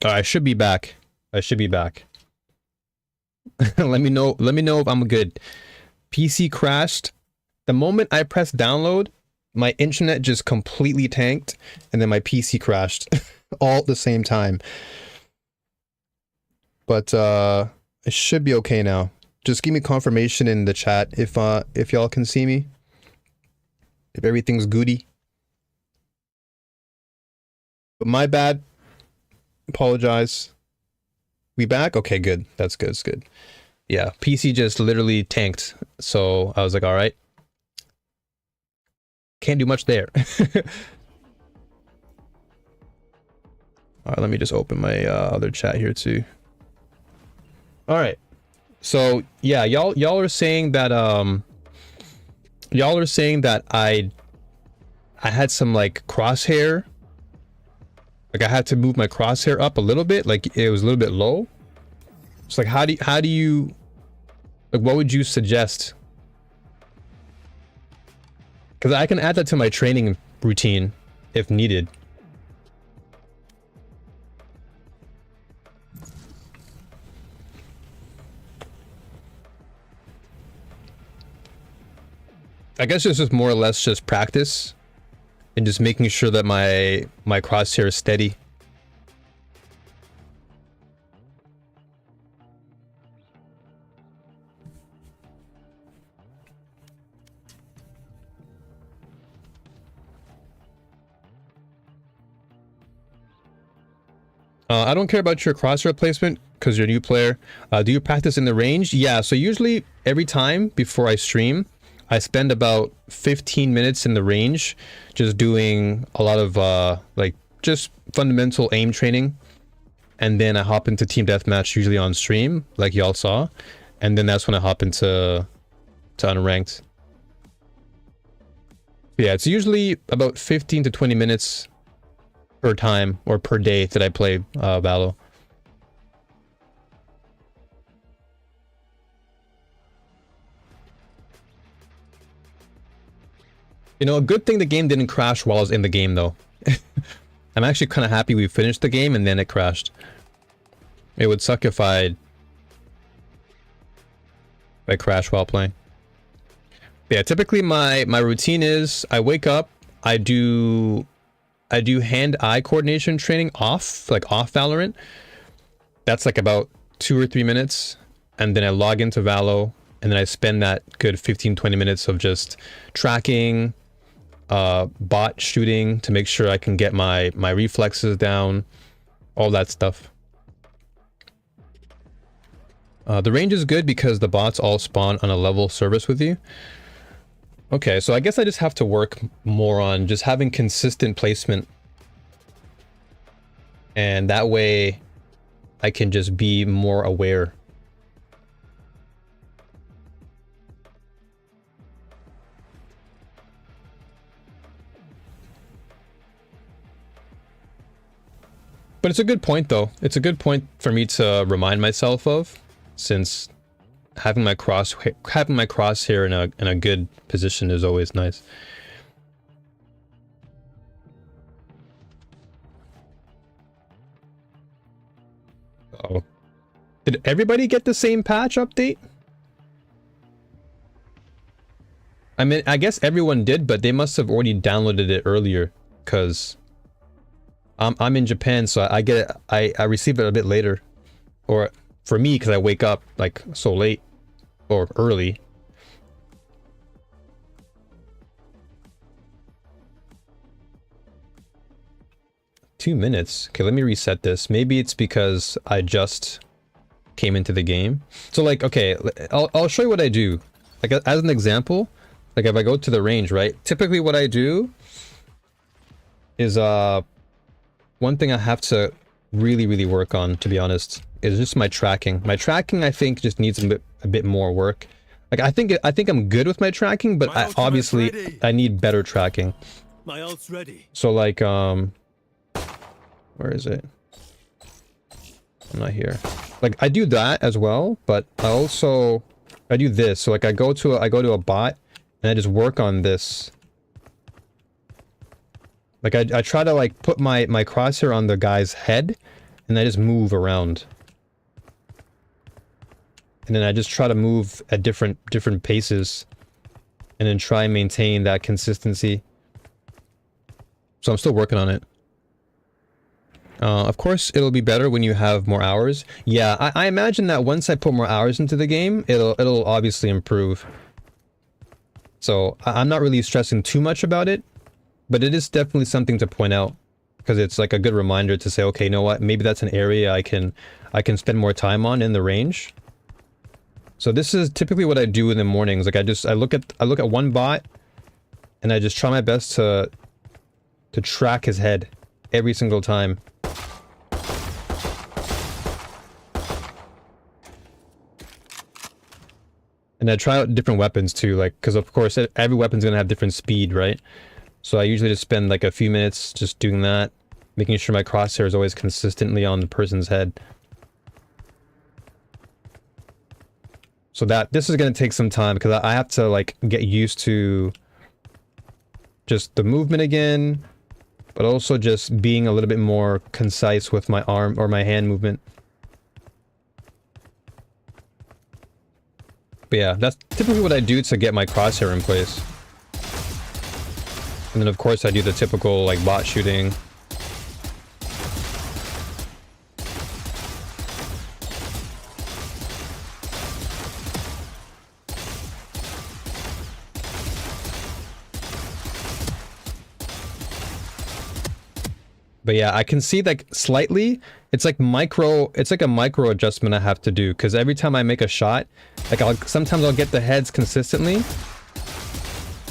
I should be back. I should be back. Let me know. Let me know if I'm good. PC crashed. The moment I pressed download, my internet just completely tanked, and then my PC crashed all at the same time. But it should be okay now. Just give me confirmation in the chat if y'all can see me. If everything's goody. But my bad. Apologize. We back? Okay, good. That's good. It's good. Yeah, PC just literally tanked. So I was like, all right. Can't do much there. All right, let me just open my other chat here too. All right. So yeah, y'all are saying that I had some like crosshair. Like I had to move my crosshair up a little bit, like it was a little bit low. It's like how do you like, what would you suggest? Because I can add that to my training routine if needed. I guess this is more or less just practice and just making sure that my crosshair is steady. I don't care about your crosshair placement because you're a new player. Do you practice in the range? Yeah, so usually every time before I stream, I spend about 15 minutes in the range just doing a lot of like just fundamental aim training. And then I hop into team deathmatch usually on stream, like y'all saw. And then that's when I hop into unranked. Yeah, it's usually about 15 to 20 minutes per time or per day that I play Valo. You know, a good thing the game didn't crash while I was in the game, though. I'm actually kind of happy we finished the game and then it crashed. It would suck if I crash while playing. Yeah, typically my routine is I wake up, I do hand-eye coordination training off Valorant. That's like about 2 or 3 minutes, and then I log into Valo, and then I spend that good 15-20 minutes of just tracking, bot shooting to make sure I can get my reflexes down, all that stuff. The range is good because the bots all spawn on a level service with you. Okay, so I guess I just have to work more on just having consistent placement. And that way I can just be more aware. But it's a good point though. It's a good point for me to remind myself of, since having my crosshair in a good position is always nice. Oh, did everybody get the same patch update? I mean, I guess everyone did, but they must have already downloaded it earlier, because I'm in Japan, so I receive it a bit later, or for me because I wake up like so late or early. Two minutes. Okay, let me reset this. Maybe it's because I just came into the game. So like, okay, I'll show you what I do. Like as an example, like if I go to the range, right? Typically what I do is one thing I have to really work on, to be honest, is just my tracking. My tracking, I think, just needs a bit more work. Like I think I'm good with my tracking, but obviously I need better tracking. My ult's ready. So like where is it? I'm not here. Like I do that as well, but I do this. So like I go to a bot and I just work on this. Like I try to like put my crosshair on the guy's head and I just move around. And then I just try to move at different paces, and then try and maintain that consistency. So I'm still working on it. Of course, it'll be better when you have more hours. Yeah, I imagine that once I put more hours into the game, it'll obviously improve. So I'm not really stressing too much about it, but it is definitely something to point out, because it's like a good reminder to say, okay, you know what? Maybe that's an area I can spend more time on in the range. So this is typically what I do in the mornings. Like I look at one bot, and I just try my best to track his head every single time. And I try out different weapons too, like, because of course every weapon's gonna have different speed, right? So I usually just spend like a few minutes just doing that, making sure my crosshair is always consistently on the person's head. So this is gonna take some time, because I have to like get used to just the movement again, but also just being a little bit more concise with my arm or my hand movement. But yeah, that's typically what I do to get my crosshair in place. And then of course I do the typical like bot shooting. But yeah, I can see like slightly, it's like a micro adjustment I have to do, because every time I make a shot, like sometimes I'll get the heads consistently,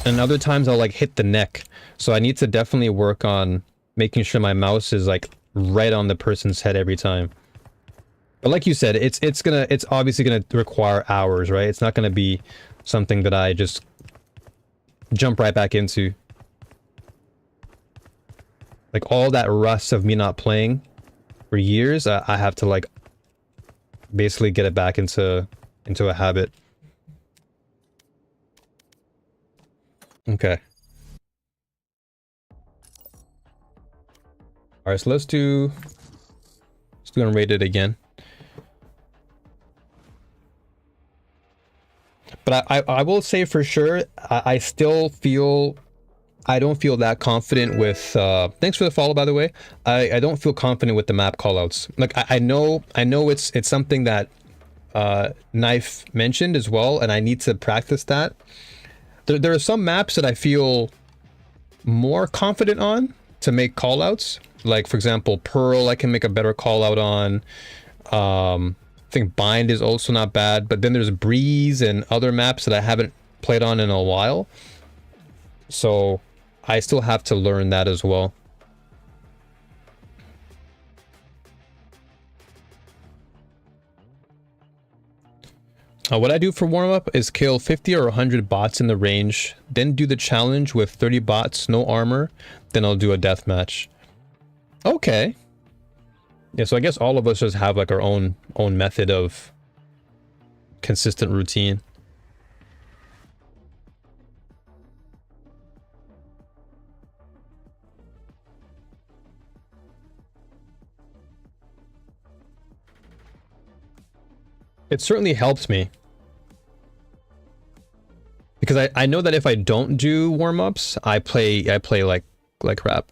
and other times I'll like hit the neck. So I need to definitely work on making sure my mouse is like right on the person's head every time. But like you said, it's obviously gonna require hours, right? It's not gonna be something that I just jump right back into. Like all that rust of me not playing for years, I have to like basically get it back into a habit. Okay. Alright, so let's do unrated again. But I will say for sure, I still feel, I don't feel that confident with, thanks for the follow, by the way. I don't feel confident with the map callouts. Like, I know it's something that Knife mentioned as well, and I need to practice that. There are some maps that I feel more confident on to make callouts. Like, for example, Pearl, I can make a better callout on. I think Bind is also not bad, but then there's Breeze and other maps that I haven't played on in a while. So I still have to learn that as well. What I do for warm-up is kill 50 or 100 bots in the range, then do the challenge with 30 bots, no armor, then I'll do a deathmatch. Okay. Yeah, so I guess all of us just have like our own method of consistent routine. It certainly helps me. Because I know that if I don't do warm-ups, I play like crap.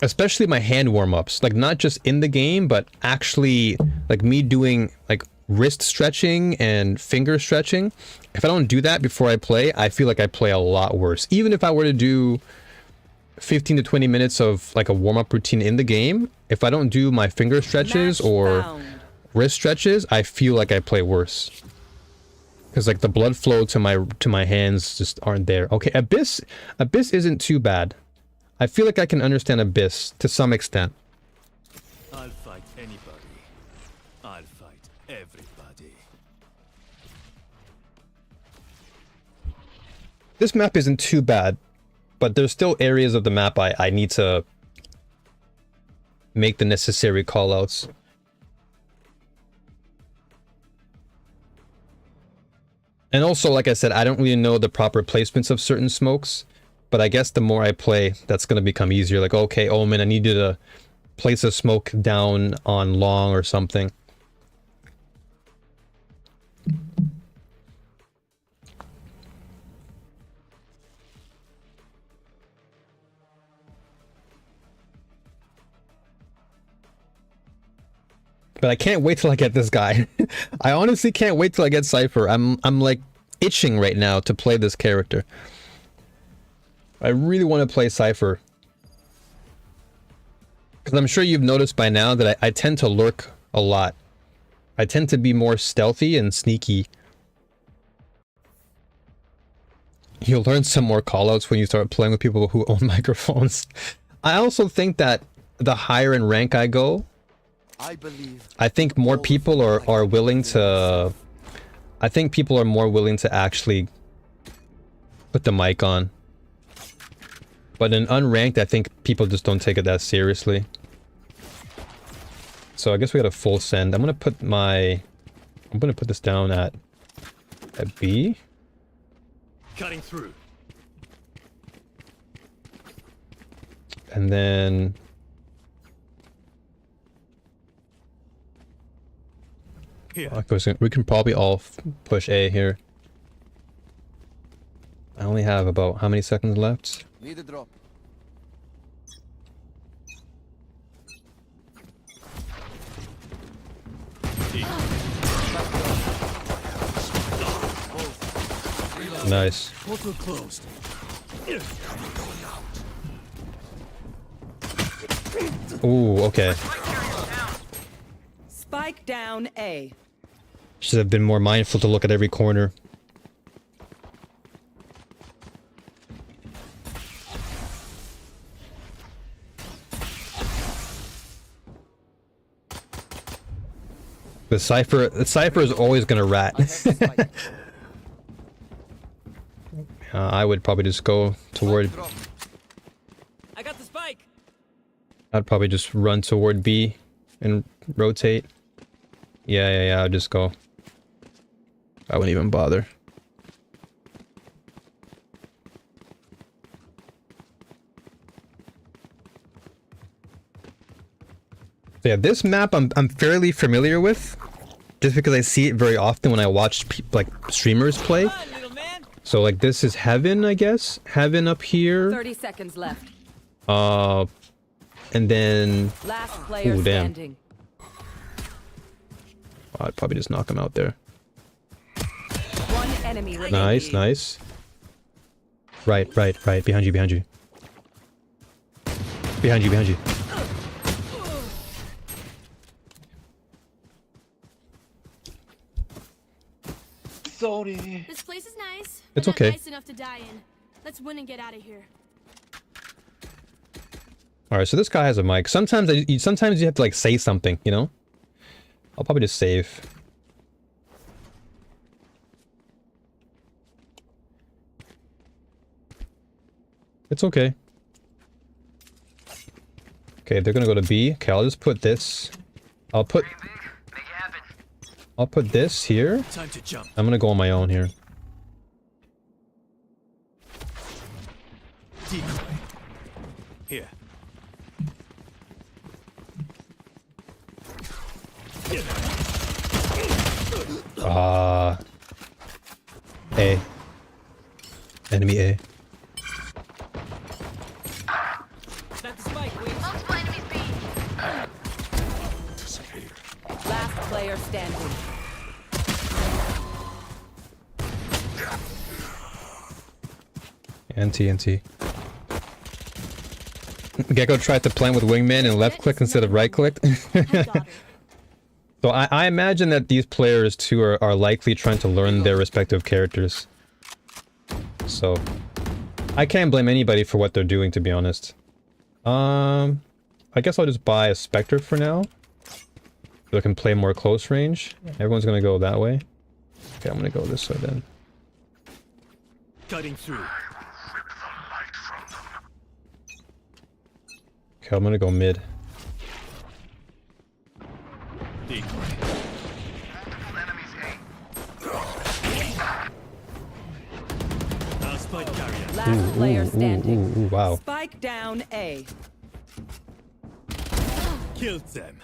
Especially my hand warm-ups, like not just in the game, but actually like me doing like wrist stretching and finger stretching. If I don't do that before I play, I feel like I play a lot worse. Even if I were to do 15 to 20 minutes of like a warm-up routine in the game, if I don't do my finger stretches or wrist stretches, I feel like I play worse. Because like the blood flow to my hands just aren't there. Okay, Abyss isn't too bad. I feel like I can understand Abyss to some extent. I'll fight anybody. I'll fight everybody. This map isn't too bad, but there's still areas of the map I need to make the necessary callouts. And also, like I said, I don't really know the proper placements of certain smokes. But I guess the more I play, that's going to become easier. Like, okay, Omen, I need you to place a smoke down on long or something. But I can't wait till I get this guy. I honestly can't wait till I get Cypher. I'm like itching right now to play this character. I really want to play Cypher. Because I'm sure you've noticed by now that I tend to lurk a lot. I tend to be more stealthy and sneaky. You'll learn some more callouts when you start playing with people who own microphones. I also think that the higher in rank I go, I think more people are willing to... I think people are more willing to actually put the mic on. But in unranked, I think people just don't take it that seriously. So I guess we got a full send. I'm gonna put this down at B. Cutting through. And then we can probably all push A here. I only have about how many seconds left? Need a drop. Nice. Portal closed. Ooh, okay. Spike down A. Should have been more mindful to look at every corner. The Cypher is always gonna rat. I would probably just go toward... I got the spike. I'd probably just run toward B and rotate. Yeah, I'll just go. I wouldn't even bother. So yeah, this map I'm fairly familiar with, just because I see it very often when I watch like streamers play. So like this is Heaven, I guess. Heaven up here. 30 seconds left. And then... Last player Ooh, damn. standing. I'd probably just knock him out there. One enemy remaining. Nice. Right. Behind you. Behind you. Sorry. This place is nice. It's but okay. Not nice enough to die in. Let's win and get out of here. Alright, so this guy has a mic. Sometimes you have to like say something, you know? I'll probably just save. It's okay. Okay, they're gonna go to B. Okay, I'll just put this. I'll put this here. Time to jump. I'm gonna go on my own here. Decoy. Here. A. Enemy A. Got the spike, Wings. Multiple enemies B. Last player standing. NT. Gecko tried to plant with wingman and left click instead of right click. So I imagine that these players too are likely trying to learn their respective characters. So I can't blame anybody for what they're doing, to be honest. I guess I'll just buy a Spectre for now, so I can play more close range. Everyone's gonna go that way. Okay, I'm gonna go this way then. Cutting through. Okay, I'm gonna go mid. Decoy. Spike carrier. Last player standing. Ooh, wow. Spike down A. Killed them.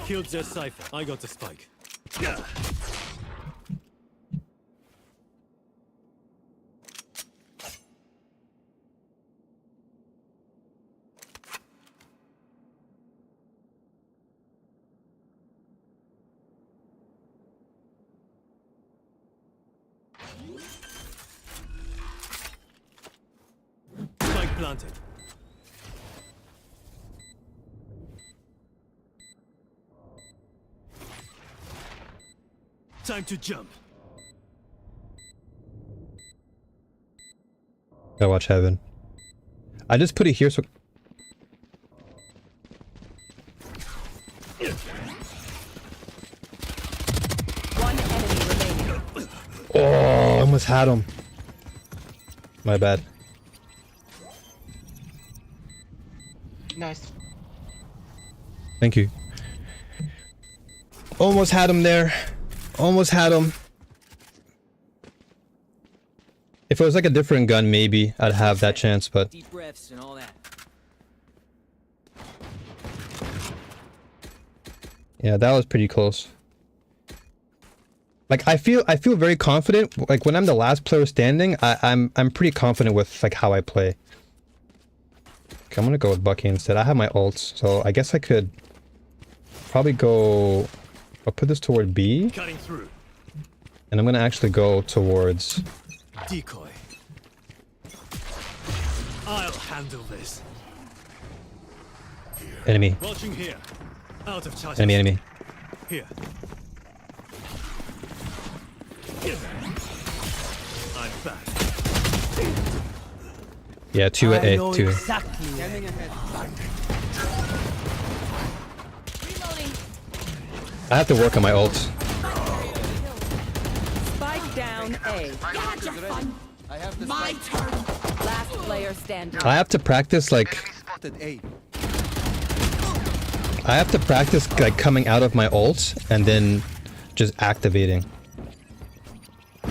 Killed their cipher. I got the spike. Yeah. Spike planted. Time to jump. Gotta watch heaven. I just put it here so... One enemy remaining. Oh, almost had him. My bad. Nice. Thank you. Almost had him there. Almost had him. If it was like a different gun, maybe I'd have that chance, but... Deep breaths and all that. Yeah, that was pretty close. Like I feel very confident. Like when I'm the last player standing, I'm pretty confident with like how I play. Okay, I'm gonna go with Bucky instead. I have my ults, so I guess I could probably go. I'll put this toward B, Cutting through. and I'm gonna actually go towards. Decoy. I'll handle this. Enemy, Watching here. Out of charges. enemy. Here. I'm back. Yeah, 2 at A, 2. Exactly. Standing ahead. Reloading. I have to work on my ults. Spike down A. Gotcha, fun. I have the My turn. Last player standing. I have to practice like. spotted A. I have to practice like coming out of my ult and then just activating. Woo!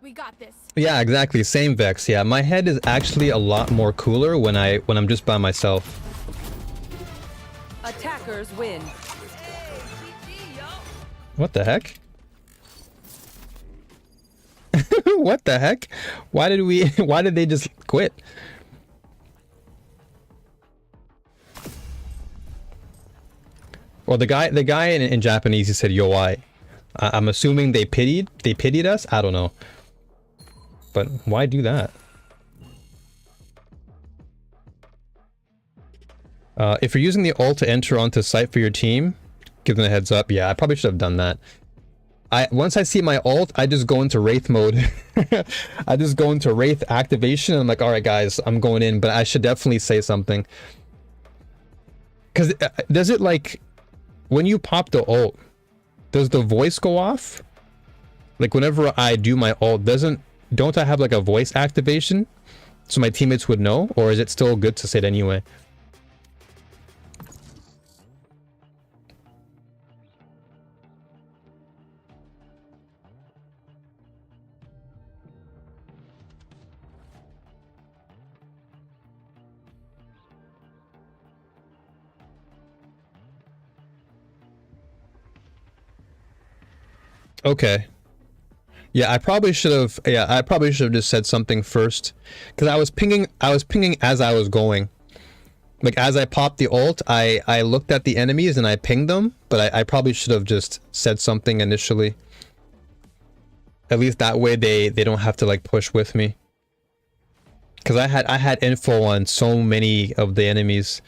We got this. Yeah, exactly. Same Vex. Yeah, my head is actually a lot more cooler when I'm just by myself. Attackers win. What the heck? What the heck? Why did they just quit? Well, the guy in Japanese, he said "yo I." I'm assuming they pitied us. I don't know. But why do that? If you're using the ult to enter onto site for your team, give them a heads up. Yeah, I probably should have done that. Once I see my ult, I just go into Wraith mode. I just go into Wraith activation. And I'm like, all right, guys, I'm going in, but I should definitely say something. Because does it like, when you pop the ult, does the voice go off? Like whenever I do my ult, don't I have like a voice activation so my teammates would know, or is it still good to say it anyway? Okay. Yeah, I probably should have. Yeah, I probably should have just said something first, because I was pinging as I was going. Like as I popped the ult, I looked at the enemies and I pinged them, but I probably should have just said something initially. At least that way they don't have to like push with me. Because I had info on so many of the enemies.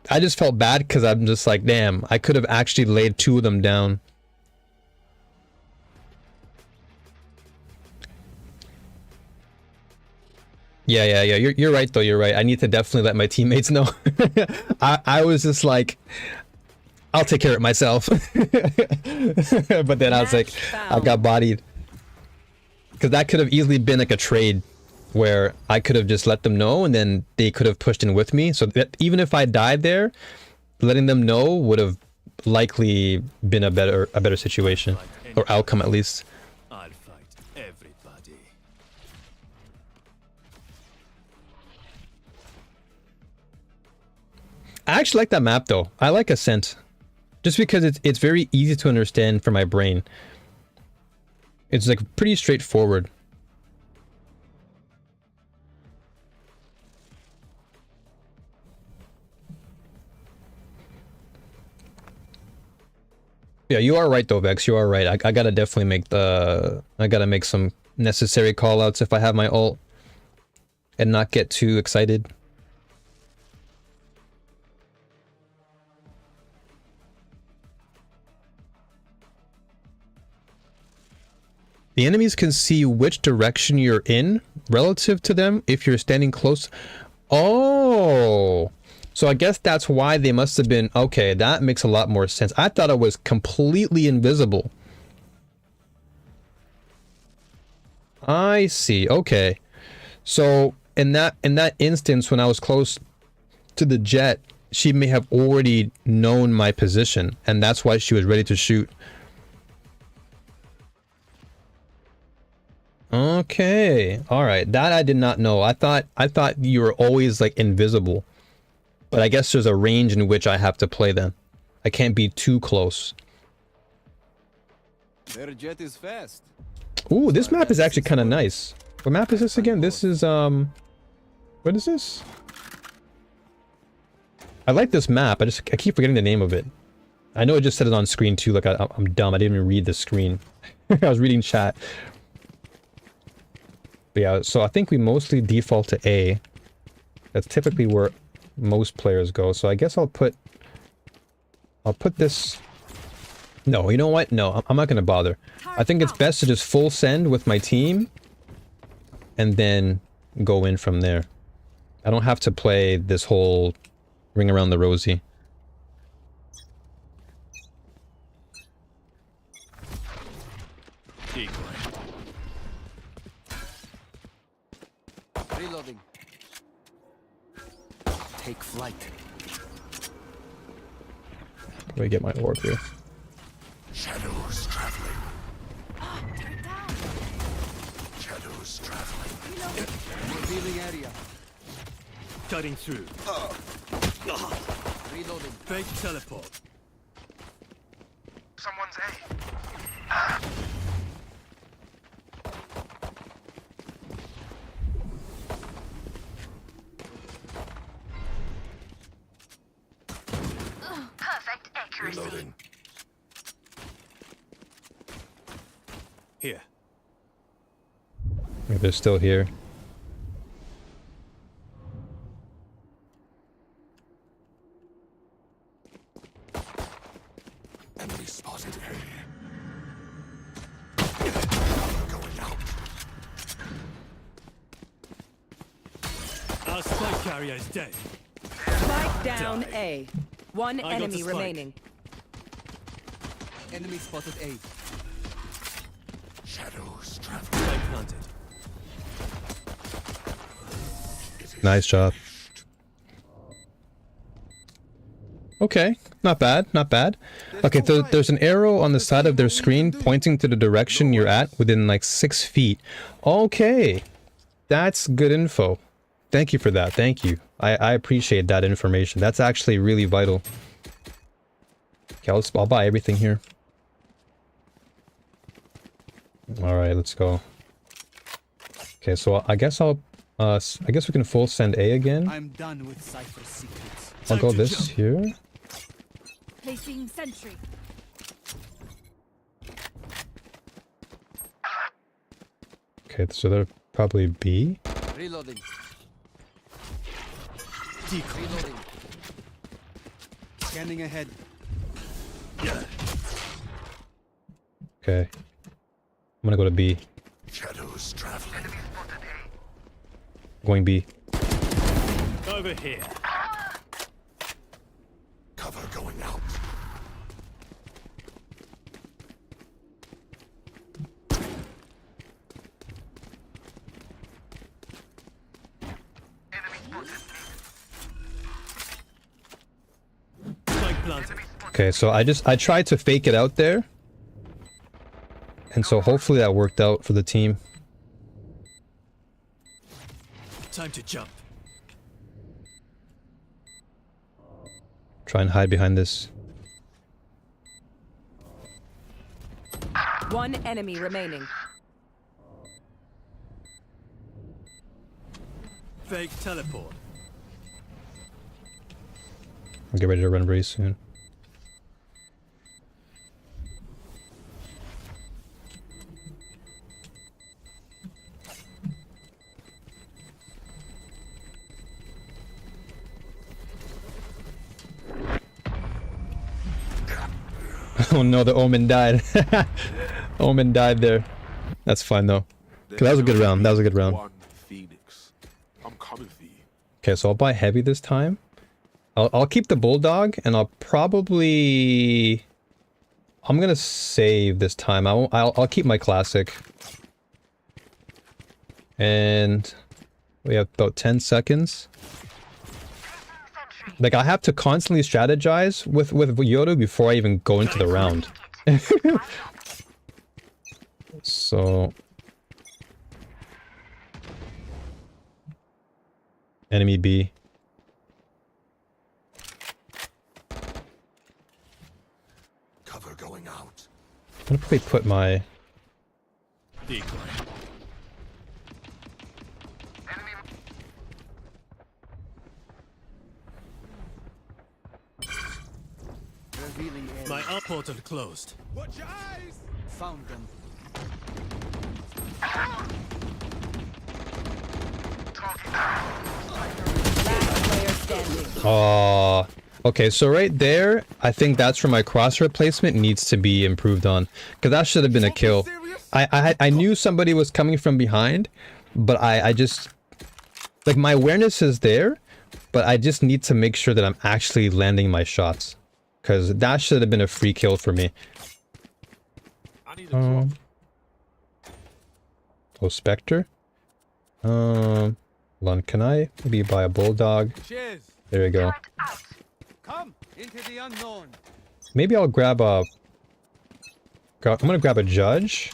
I just felt bad because I'm just like, damn, I could have actually laid 2 of them down. Yeah. You're right though. You're right. I need to definitely let my teammates know. I was just like, I'll take care of it myself. But then I was like, I got bodied. Because that could have easily been like a trade where I could have just let them know and then they could have pushed in with me. So that even if I died there, letting them know would have likely been a better situation or outcome at least. I'll fight everybody. I actually like that map though. I like Ascent. Just because it's very easy to understand for my brain. It's like pretty straightforward. Yeah, you are right though, Vex. You are right. I gotta definitely make I gotta make some necessary callouts if I have my ult and not get too excited. The enemies can see which direction you're in relative to them if you're standing close. Oh, so I guess that's why they must have been... Okay, that makes a lot more sense. I thought it was completely invisible. I see. Okay. So in that instance, when I was close to the jet, she may have already known my position, and that's why she was ready to shoot. Okay. All right. That I did not know. I thought you were always like invisible. But I guess there's a range in which I have to play then. I can't be too close. Their jet is fast. Ooh, this map is actually kind of nice. What map is this again? This is what is this? I like this map. I keep forgetting the name of it. I know it just said it on screen too. Like I'm dumb. I didn't even read the screen. I was reading chat. But yeah, so I think we mostly default to A. That's typically where most players go. So I guess I'll put this... No, you know what? No, I'm not going to bother. I think it's best to just full send with my team and then go in from there. I don't have to play this whole ring around the rosy. Reloading. Take flight. Let me get my orb here. Shadows traveling. Turn down. Shadows traveling. Revealing area. Cutting through. Reloading. Fake teleport. Someone's A. Perfect accuracy. Reloading. Here. Maybe they're still here. Enemy spotted A. Going out. Our spike carrier is dead. Spike down Die. A. One I got enemy the spike. remaining. Enemy spotted A. Shadows traveling. Spike planted. Nice job. Okay, not bad, not bad. Okay, so there's an arrow on the side of their screen pointing to the direction you're at within like 6 feet. Okay, that's good info. Thank you for that, thank you. I appreciate that information. That's actually really vital. Okay, I'll buy everything here. Alright, let's go. Okay, so I guess I guess we can full send A again. I'm done with Cypher's secrets. I'll go to this jump. here. Placing sentry. Okay, so they're probably B. Reloading. Decoy. Reloading. Scanning ahead. Okay. I'm gonna go to B. Shadows traveling. Going B. Over here. Cover going out. Spike planted. Okay, so I tried to fake it out there. And so hopefully that worked out for the team. Time to jump. Try and hide behind this. One enemy remaining. Fake teleport. I'll get ready to run very soon. Oh no, the Omen died. Omen died there. That's fine though. Okay, that was a good round. That was a good round. One Phoenix. I'm coming for you. Okay, so I'll buy heavy this time. I'll keep the bulldog, and I'll probably... I'm gonna save this time. I'll keep my classic. And we have about 10 seconds. Like, I have to constantly strategize with Yoru before I even go into the round. So... Enemy B. Cover going out. I'm gonna probably put my... Decoy. Revealing area. My up portal closed. Watch your eyes! Found them. Last player standing. Oh, okay, so right there, I think that's where my crosshair placement needs to be improved on. Because that should have been a kill. I knew somebody was coming from behind, but I just... Like, my awareness is there, but I just need to make sure that I'm actually landing my shots. Because that should have been a free kill for me. I need a drop. Oh, Spectre? Hold on, can I maybe buy a bulldog? Cheers. There we go. Come into the unknown. Maybe I'll grab a... I'm gonna grab a judge.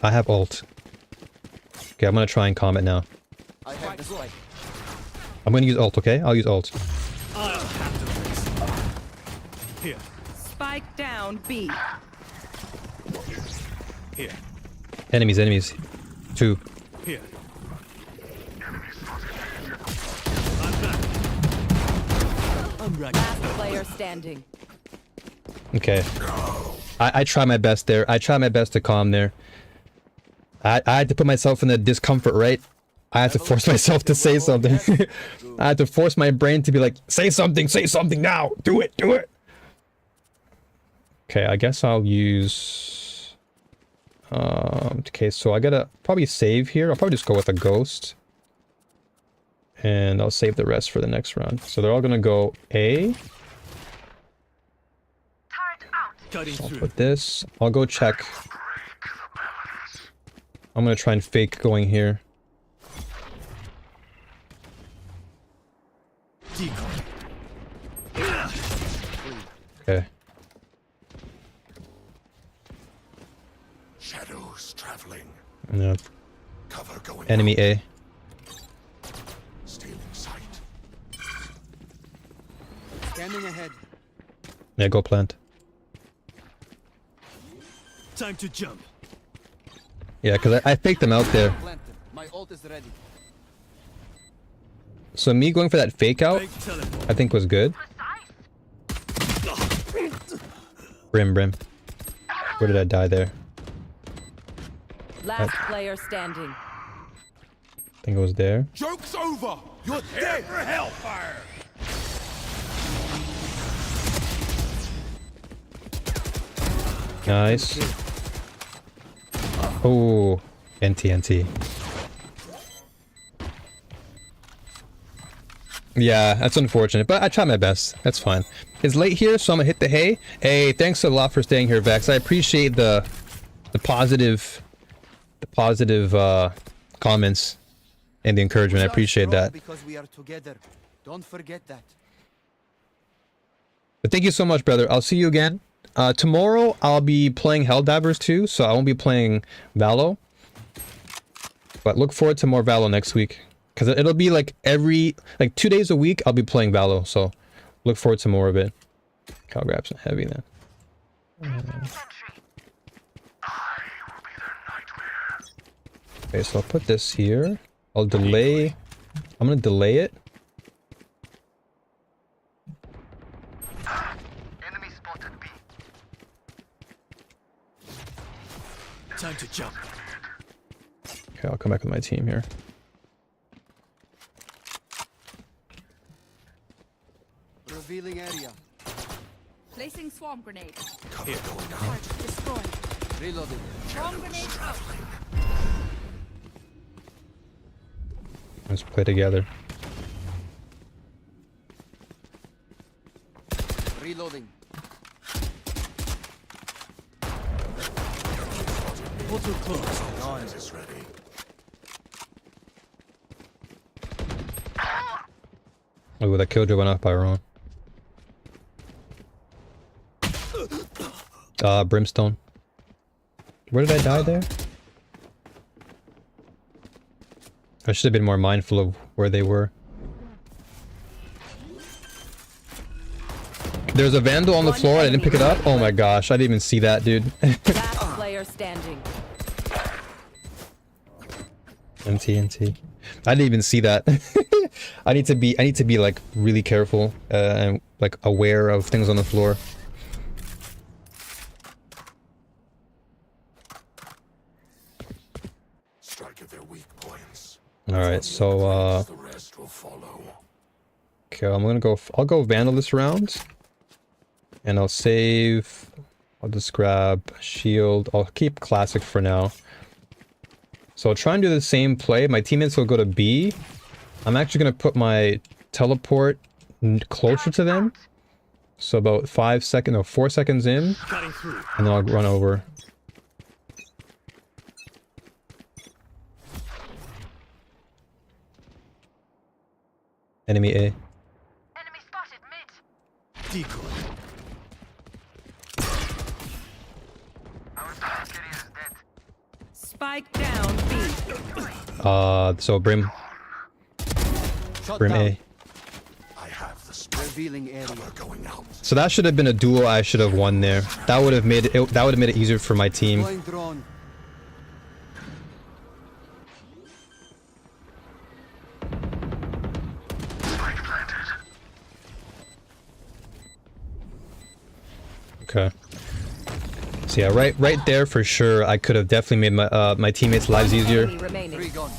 I have ult. Okay, I'm gonna try and combat now. I have the spike. I'm gonna use ult, okay? I'll use ult. I'll handle this. Here. Spike down B. Here. Enemies. Two. Here. I'm back. I'm ready. Last player standing. Okay. I try my best there. I try my best to calm there. I had to put myself in the discomfort, right? I had to force myself to say something. I had to force my brain to be like, say something now. Do it. Okay, I guess I'll use... okay, so I gotta probably save here. I'll probably just go with a ghost. And I'll save the rest for the next round. So they're all gonna go A. Cutting I'll through. put this. I'll go check. I'm gonna try and fake going here. Decoy. Okay. Shadows traveling. Yeah. Cover going Enemy out. A. Stealing sight. Scanning ahead. Yeah, go plant. Time to jump. Yeah, because I faked them out there. Planted. My ult is ready. So me going for that fake out, Fake teleport. I think was good. Brim. Where did I die there? Last player standing. I think it was there. Joke's over! You're dead for hellfire! Nice. Oh, NT. Yeah, that's unfortunate, but I try my best. That's fine. It's late here, so I'm gonna hit the hay. Hey, thanks a lot for staying here, Vex. I appreciate the positive comments and the encouragement. I appreciate that. Because we are together. Don't forget that. But thank you so much, brother. I'll see you again. Tomorrow I'll be playing Helldivers too, so I won't be playing Valo. But look forward to more Valo next week. Because it'll be like 2 days a week I'll be playing Valo, so Look forward to more of it. Okay, I'll grab some heavy then. Okay, so I'll put this here. I'll delay. I'm gonna delay it. Time to jump. Okay, I'll come back with my team here. Revealing area. Placing swarm grenade. Cover going out. Target destroyed. Reloading. Swarm grenade out. Let's play together. Reloading. Portal closed. Guns is ready. Oh, that killjoy went off by Ron. Brimstone. Where did I die there? I should have been more mindful of where they were. There's a Vandal on the floor, I didn't pick it up. Oh my gosh, I didn't even see that, dude. Last player standing. NT. I didn't even see that. I need to be like really careful and like aware of things on the floor. Strike at their weak points. All right, so The rest will follow. okay, I'll go Vandal this round. And I'll save. I'll just grab shield. I'll keep classic for now. So I'll try and do the same play. My teammates will go to B. I'm actually going to put my teleport closer to them. So about 4 seconds in. Cutting through. And then I'll run over. Enemy A. Enemy spotted mid. Decoy. Spike down B. So Brim Shut A. down. I have the spike. Revealing area. Cover going out. So that should have been a duel I should have won there. That would have made it easier for my team. Deploying drone. Okay. So yeah, right there for sure. I could have definitely made my teammates' lives easier. Enemy remaining. 3 gone.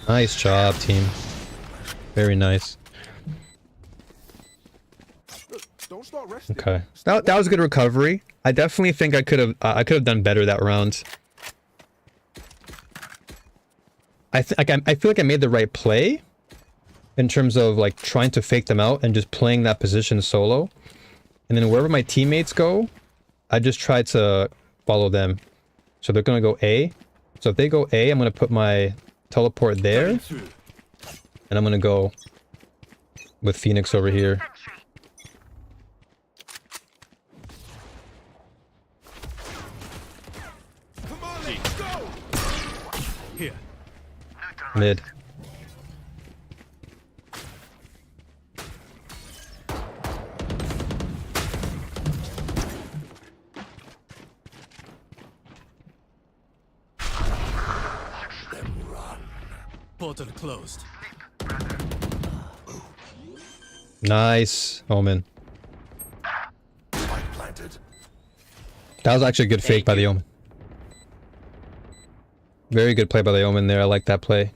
Nice job, team. Very nice. Don't start resting. Okay, that was a good recovery. I definitely think I could have done better that round. I feel like I made the right play in terms of like trying to fake them out and just playing that position solo. And then wherever my teammates go, I just try to follow them. So they're gonna go A. So if they go A, I'm gonna put my teleport there, Cutting through. and I'm gonna go with Phoenix over here. Come on, let's go. Here. Mid. Portal closed. Nice, Omen. Spike planted. That was actually a good fake by the Omen. Very good play by the Omen there. I like that play.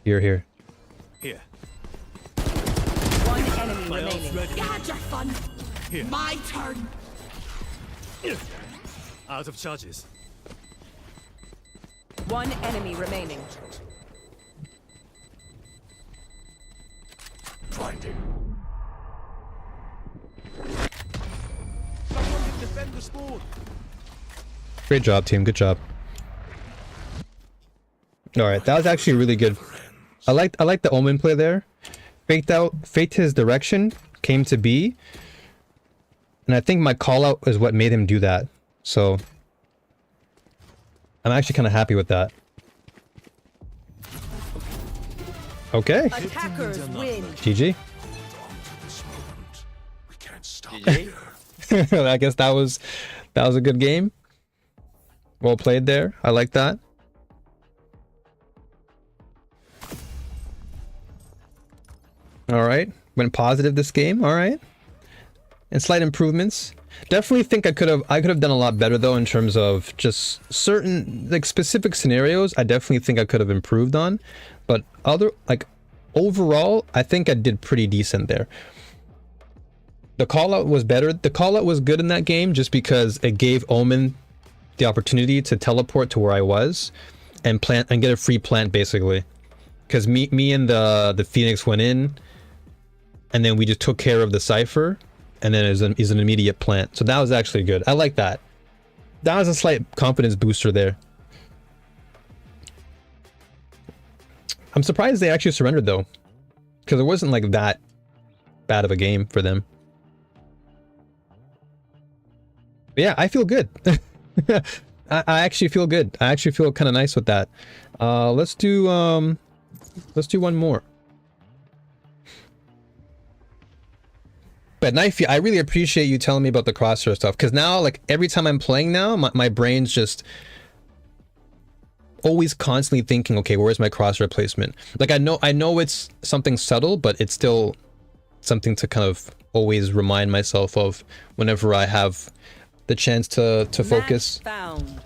Here. Here. One enemy My ult's remaining. ready. You had your fun. Here. My turn. Out of charges. One enemy remaining. Blinding. Someone can defend the spawn. Great job, team. Good job. All right, that was actually really good. I like the Omen play there. faked his direction, came to B, and I think my call out is what made him do that. So I'm actually kind of happy with that. Okay. Attackers win. GG. We can't stop GG. I guess that was a good game. Well played there. I like that. All right. Went positive this game. All right. And slight improvements. Definitely think I could have done a lot better though in terms of just certain like specific scenarios. I definitely think I could have improved on, but overall, I think I did pretty decent there. The call out was better. The call out was good in that game just because it gave Omen the opportunity to teleport to where I was and plant and get a free plant basically. Because me and the Phoenix went in, and then we just took care of the Cypher, and then is an immediate plant. So that was actually good. I like that. That was a slight confidence booster there. I'm surprised they actually surrendered though, because it wasn't like that bad of a game for them. But yeah, I feel good. I actually feel good. I actually feel kind of nice with that. Let's do one more. But Knifey, I really appreciate you telling me about the crosshair stuff, because now, like, every time I'm playing now, my brain's just always constantly thinking, okay, where's my crosshair placement? Like, I know it's something subtle, but it's still something to kind of always remind myself of whenever I have the chance to focus. Match found.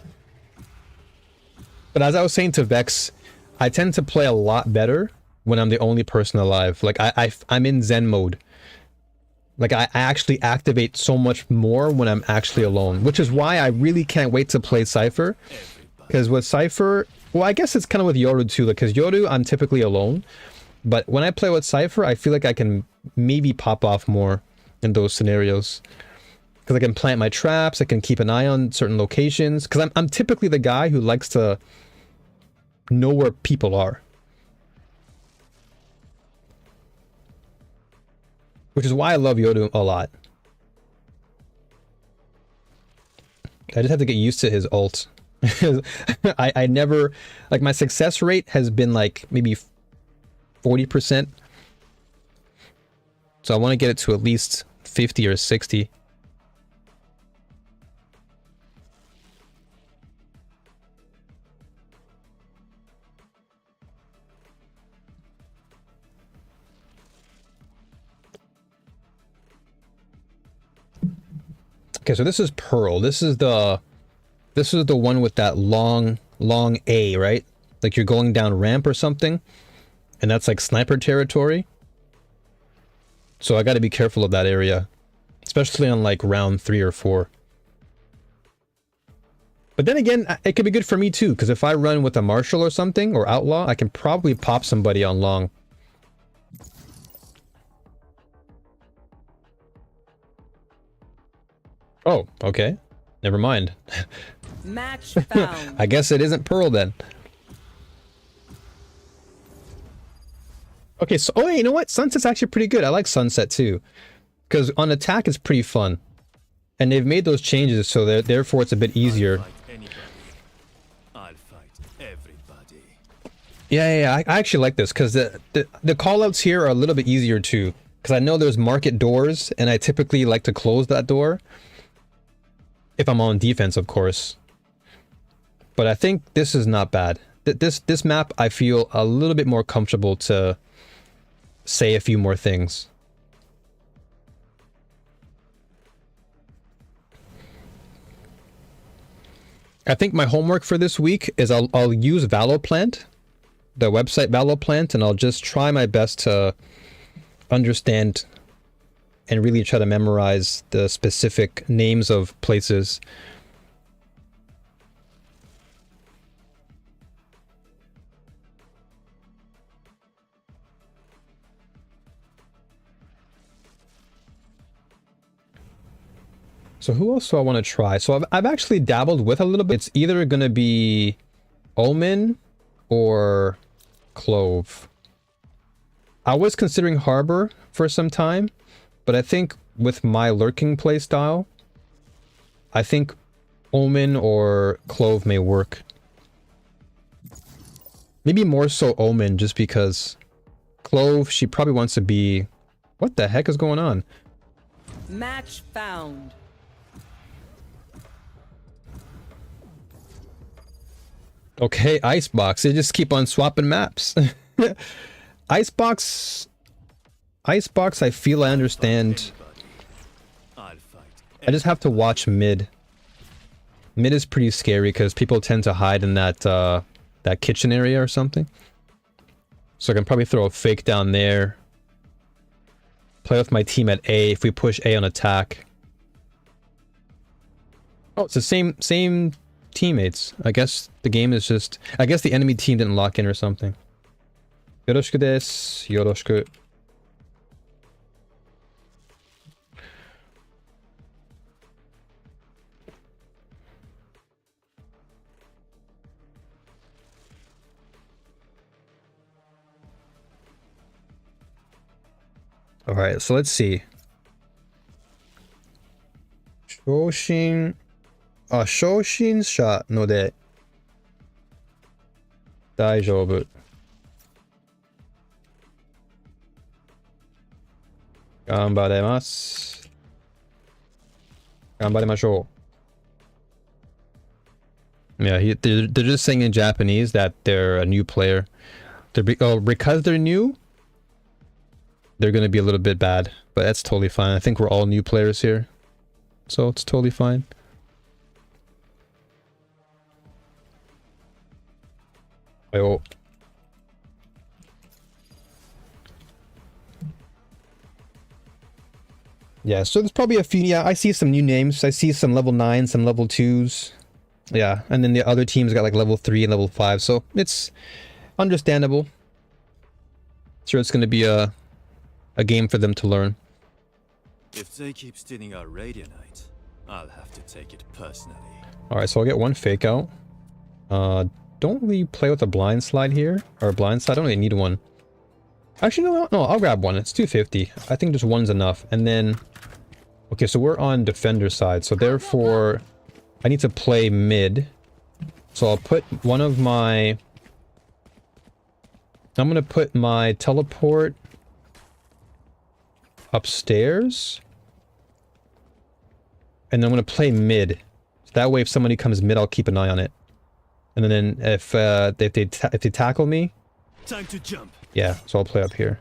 But as I was saying to Vex, I tend to play a lot better when I'm the only person alive. Like, I'm in Zen mode. Like, I actually activate so much more when I'm actually alone, which is why I really can't wait to play Cypher. Because with Cypher, well, I guess it's kind of with Yoru too, because Yoru, I'm typically alone. But when I play with Cypher, I feel like I can maybe pop off more in those scenarios. Because I can plant my traps, I can keep an eye on certain locations. Because I'm typically the guy who likes to know where people are. Which is why I love Yoru a lot. I just have to get used to his ult. I never, like, my success rate has been like maybe 40%. So I want to get it to at least 50 or 60. Okay, so this is Pearl. This is the one with that long A, right? Like you're going down ramp or something, and that's like sniper territory. So I got to be careful of that area, especially on like round 3 or 4. But then again, it could be good for me too, because if I run with a Marshal or something, or Outlaw, I can probably pop somebody on long. Oh, okay. Never mind. Match found. I guess it isn't Pearl then. Okay, so oh, you know what? Sunset's actually pretty good. I like Sunset too, because on attack it's pretty fun, and they've made those changes so that therefore it's a bit easier. I'll fight everybody. Yeah. I actually like this because the callouts here are a little bit easier too, because I know there's market doors, and I typically like to close that door. If I'm on defense, of course. But I think this is not bad. This map, I feel a little bit more comfortable to say a few more things. I think my homework for this week is I'll use Valoplant, the website Valoplant, and I'll just try my best to understand and really try to memorize the specific names of places. So who else do I want to try? So I've actually dabbled with a little bit. It's either going to be Omen or Clove. I was considering Harbor for some time, but I think with my lurking play style, I think Omen or Clove may work. Maybe more so Omen, just because Clove, she probably wants to be... What the heck is going on? Match found. Okay, Icebox. They just keep on swapping maps. Icebox, I feel I understand. I'll fight. I just have to watch mid. Mid is pretty scary because people tend to hide in that that kitchen area or something. So I can probably throw a fake down there. Play with my team at A if we push A on attack. Oh, it's the same teammates. I guess the game is just... I guess the enemy team didn't lock in or something. Yoroshiku desu. Yoroshiku. Alright, so let's see. Shoshin... 初心者ので大丈夫。頑張れます。頑張りましょう。Yeah, they're just saying in Japanese that they're a new player. Because they're new, they're going to be a little bit bad. But that's totally fine. I think we're all new players here. So it's totally fine. Oh. Yeah, so there's probably a few. Yeah, I see some new names. I see some level 9s, some level 2s. Yeah, and then the other teams got like level 3 and level 5. So it's understandable. Sure, it's going to be a game for them to learn. If they keep stealing our Radianite, I'll have to take it personally. Alright, so I'll get one fake out. Don't we play with a blind slide here? Or a blind slide? I don't really need one. Actually, no, I'll grab one. It's 250. I think just one's enough. And then... Okay, so we're on defender side. So therefore, I need to play mid. So I'll put one of my... I'm going to put my teleport upstairs. And then I'm going to play mid. So that way if somebody comes mid, I'll keep an eye on it. And then if they tackle me, Time to jump. yeah, so I'll play up here.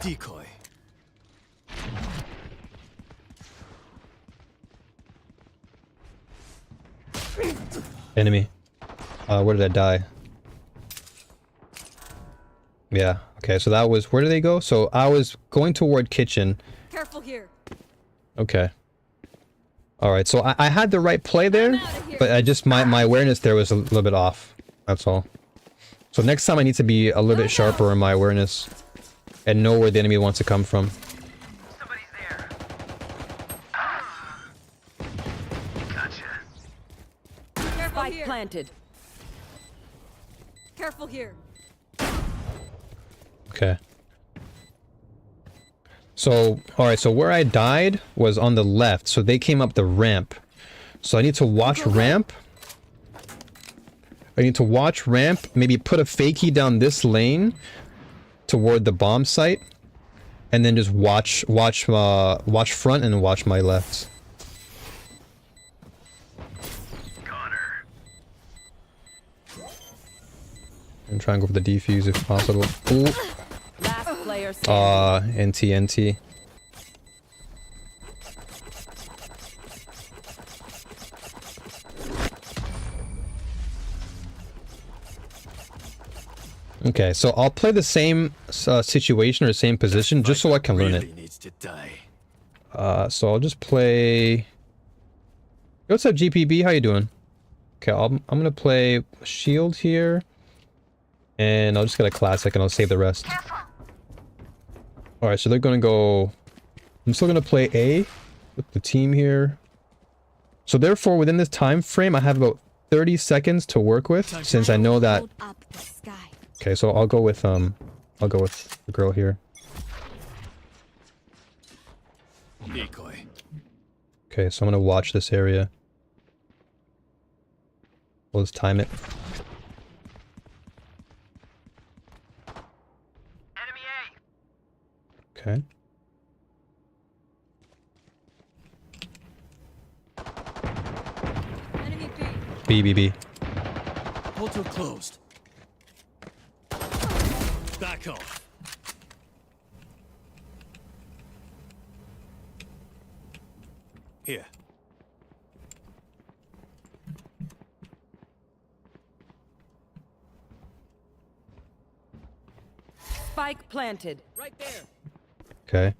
Decoy. Enemy. Where did I die? Yeah. Okay, so that was... Where did they go? So I was going toward kitchen. Careful here. Okay. Alright, so I had the right play there, but I just... My awareness there was a little bit off. That's all. So next time I need to be a little bit sharper in my awareness. And know where the enemy wants to come from. Somebody's there. Gotcha. Careful Spike here. planted. Careful here. Okay. So, alright, so where I died was on the left, so they came up the ramp. So I need to watch ramp. I need to watch ramp, maybe put a fakie down this lane toward the bomb site, and then just watch front and watch my left. Connor. And try and go for the defuse if possible. Ooh. Last player standing. NT. Okay, so I'll play the same situation or same position just so I can learn Really it. needs to die. So I'll just play... Hey, what's up, GPB? How you doing? Okay, I'm gonna play shield here. And I'll just get a classic and I'll save the rest. Alright, so they're gonna go... I'm still gonna play A with the team here. So therefore, within this time frame, I have about 30 seconds to work with, since I know that. Hold up the sky. Okay, so I'll go with the girl here. Decoy. Okay, so I'm gonna watch this area. We'll just time it. Enemy A. Okay. Enemy B. B, B, B. Portal closed. Back off. Here. Spike planted. Right there. Okay.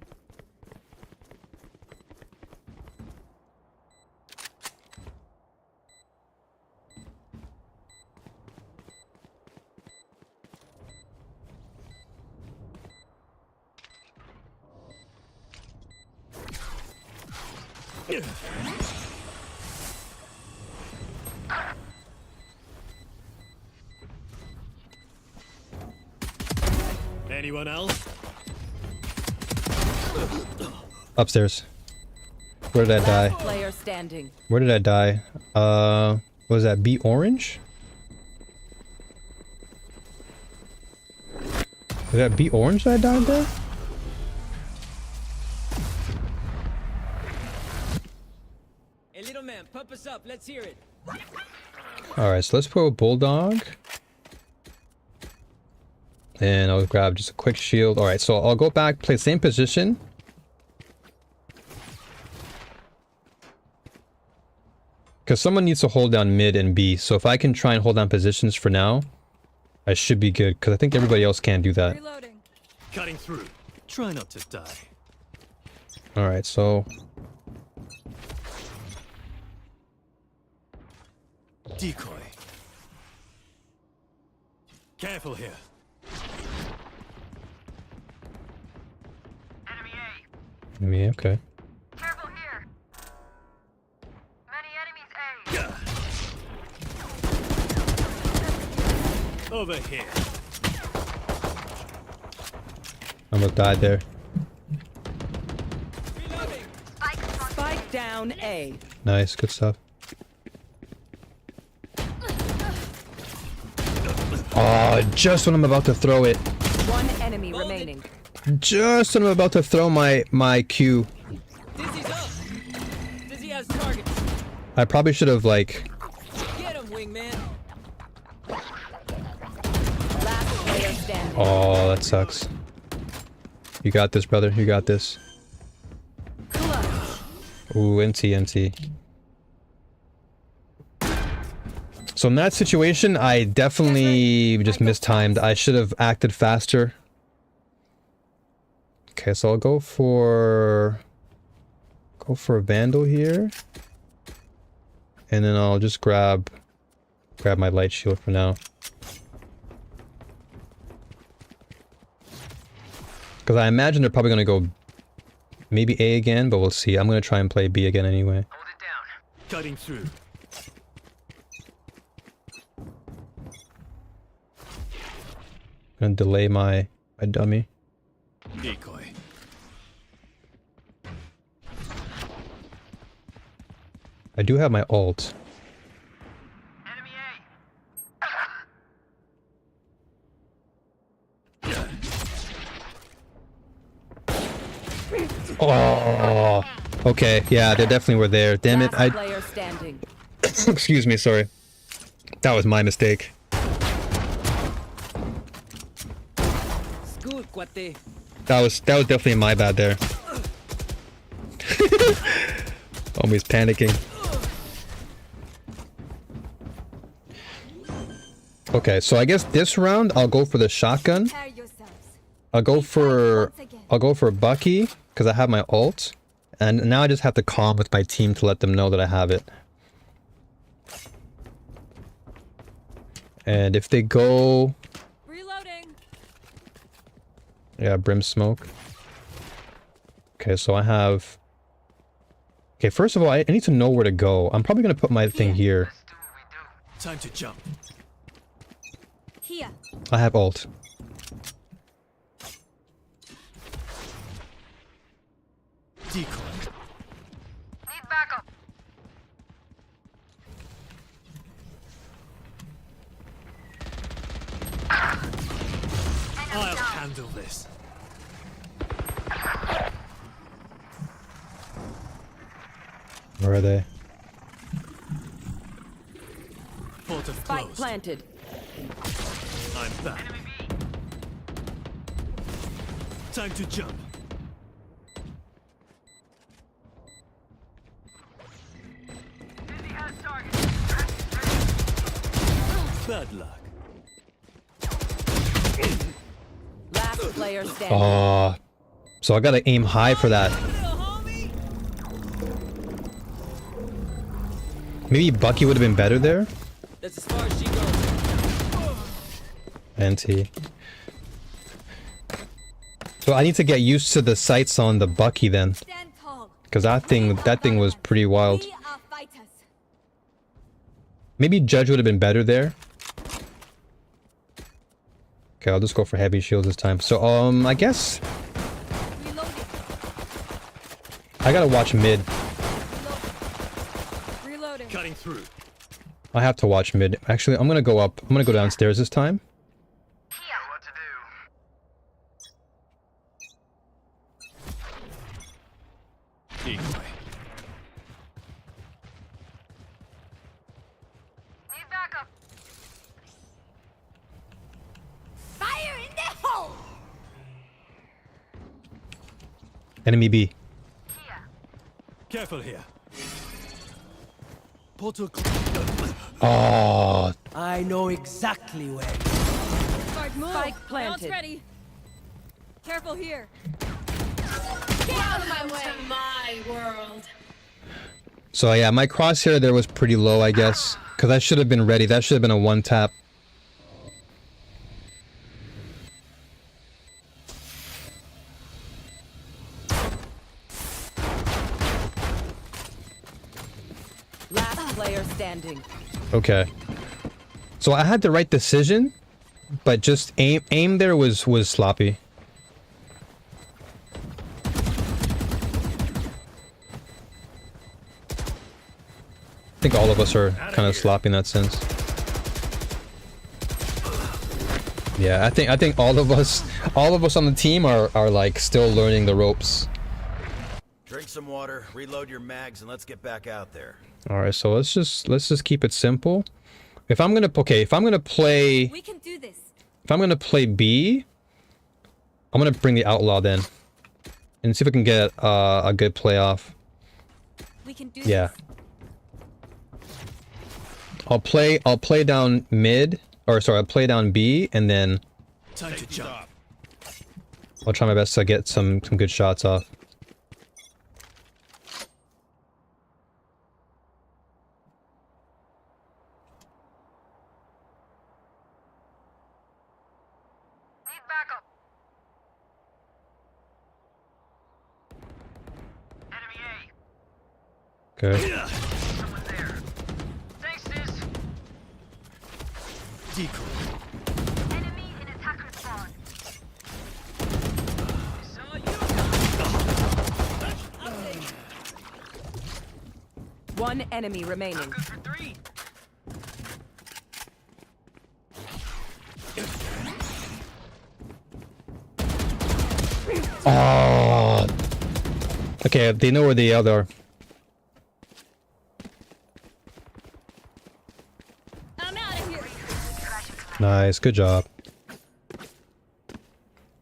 Anyone else? Upstairs. Where did I die? Player standing. Where did I die? What was that? B orange? Was that B orange that I died there? Hey, little man, pump us up. Let's hear it. Alright, so let's put a bulldog. And I'll grab just a quick shield. Alright, so I'll go back, play same position. Because someone needs to hold down mid and B. So if I can try and hold down positions for now, I should be good. Because I think everybody else can't do that. Reloading. Cutting through. Try not to die. Alright, so... Decoy. Careful here. Enemy A. Me, okay. Careful here. Many enemies A. Over here. Almost died there. Reloading. Spike down A. Nice, good stuff. Oh, just when I'm about to throw it. One enemy remaining. Just when I'm about to throw my Q. Dizzy's up. Dizzy has targets. I probably should have, like... Get him, wingman. Last player standing. Oh, that sucks. You got this, brother. You got this. Clutch. Ooh, NT. So in that situation, I definitely just mistimed. I should have acted faster. Okay, so I'll go for a Vandal here. And then I'll just grab my light shield for now. Because I imagine they're probably going to go maybe A again, but we'll see. I'm going to try and play B again anyway. Hold it down. Cutting through. I'm going to delay my dummy. Decoy. I do have my ult. Enemy A. Oh, okay. Yeah, they definitely were there. Damn it. Last player standing. Excuse me, sorry. That was my mistake. School, cuate. That was definitely my bad there. Homie's panicking. Okay, so I guess this round I'll go for the shotgun. Prepare yourselves. I'll go for Once again. Bucky because I have my ult, and now I just have to calm with my team to let them know that I have it. And if they go, Reloading. yeah, brim smoke. Okay, so I have Okay, first of all, I need to know where to go. I'm probably gonna put my thing here. Time to jump. Here. I have ult. Decoy. Need backup. I'll handle this. Where are they? Portal Spike closed. planted. I'm back. Time to jump. Busy has target. Bad luck. Last player standing. Oh, so I gotta aim high for that. Maybe Bucky would have been better there. That's as far as she goes. NT. So I need to get used to the sights on the Bucky then, Stand tall. because that thing was pretty wild. We are fighters. Maybe Judge would have been better there. Okay, I'll just go for heavy shields this time. So I guess Reloading. I gotta watch mid. Reloading. Cutting through. I have to watch mid. Actually, I'm gonna go up. I'm gonna go downstairs this time. Here. What to do? Decoy. Need backup. Fire in the hole. Enemy B. Here. Careful here. Portal closed. Oh, I know exactly where. Smart move. Spike Bounce planted. ready. Careful here. Get out of my way. so yeah, my crosshair there was pretty low, I guess, because I should have been ready. That should have been a one tap. Last player standing. Okay. So I had the right decision, but just aim there was sloppy. I think all of us are kind of sloppy in that sense. Yeah, I think all of us on the team are like still learning the ropes. Drink some water, reload your mags, and let's get back out there. All right, so let's just keep it simple. If I'm gonna play We can do this. B, I'm gonna bring the outlaw then, and see if we can get a good playoff. We can do Yeah. this. I'll play down mid, or sorry, I'll play down B, and then Time to jump. I'll try my best to get some good shots off. Need backup. Enemy A. Okay. Someone there. Thanks, sis. Decoy. Enemy in attacker spawn. Saw you. One enemy remaining. Good for 3. Oh. Okay, they know where the other. I'm out of here. Nice, good job.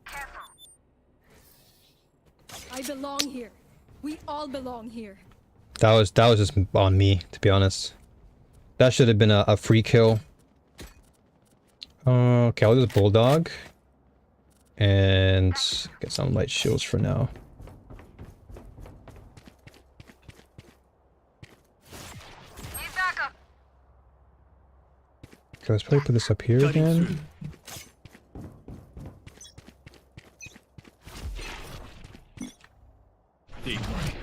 Careful. I belong here. We all belong here. That was just on me, to be honest. That should have been a free kill. Okay, I'll just bulldog. And get some light shields for now. Need backup. Okay, let's probably put this up here Cutting again. through. Decoy.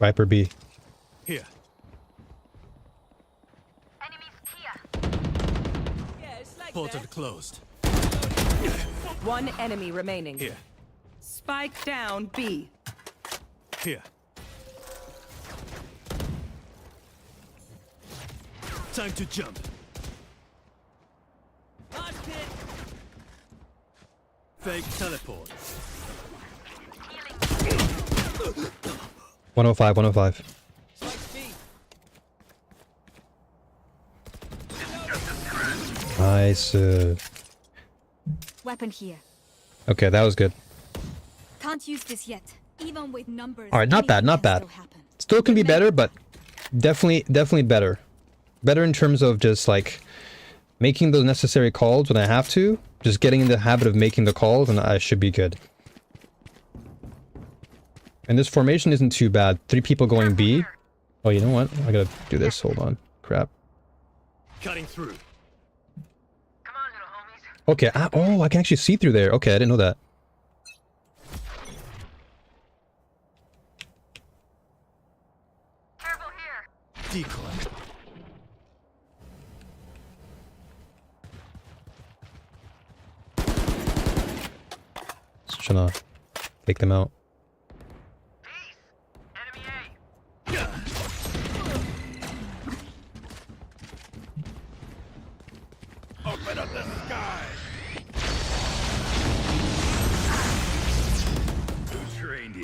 Viper B. Here. Enemies here. Yeah, it's like Portal that. closed. One enemy remaining. Here. Spike down B. Here. Time to jump. Mosh pit. Fake teleport. 105, 105. Spike B. Nice. Weapon here. Okay, that was good. Can't use this yet. Even with numbers. All right, not bad, not bad. anything can still happen. Still can be better, but definitely better. Better in terms of just like making those necessary calls when I have to. Just getting in the habit of making the calls, and I should be good. And this formation isn't too bad. 3 people going B. Oh, you know what? I gotta do this. Hold on. Crap. Cutting through. Come on, little homies. Okay. Oh, I can actually see through there. Okay, I didn't know that. Careful here. Decoy. Just trying to take them out. Peace. Enemy Open up the sky. Trained you.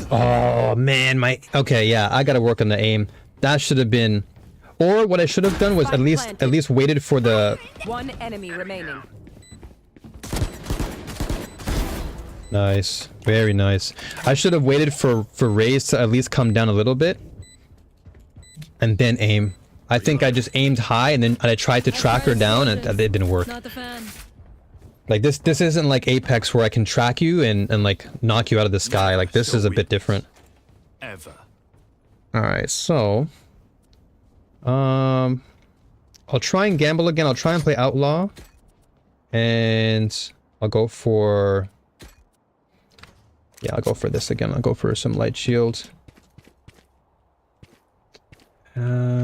Oh man, okay, yeah, I gotta work on the aim. That should have been, or what I should have done was at least waited for the. One enemy remaining. Nice, very nice. I should have waited for Raze to at least come down a little bit, and then aim. I think I just aimed high and then I tried to track her down and it didn't work. Not a fan. Like this isn't like Apex where I can track you and like knock you out of the sky. Like this is a bit different. Ever. All right, so I'll try and gamble again. I'll try and play Outlaw, and I'll go for I'll go for this again. I'll go for some light shield.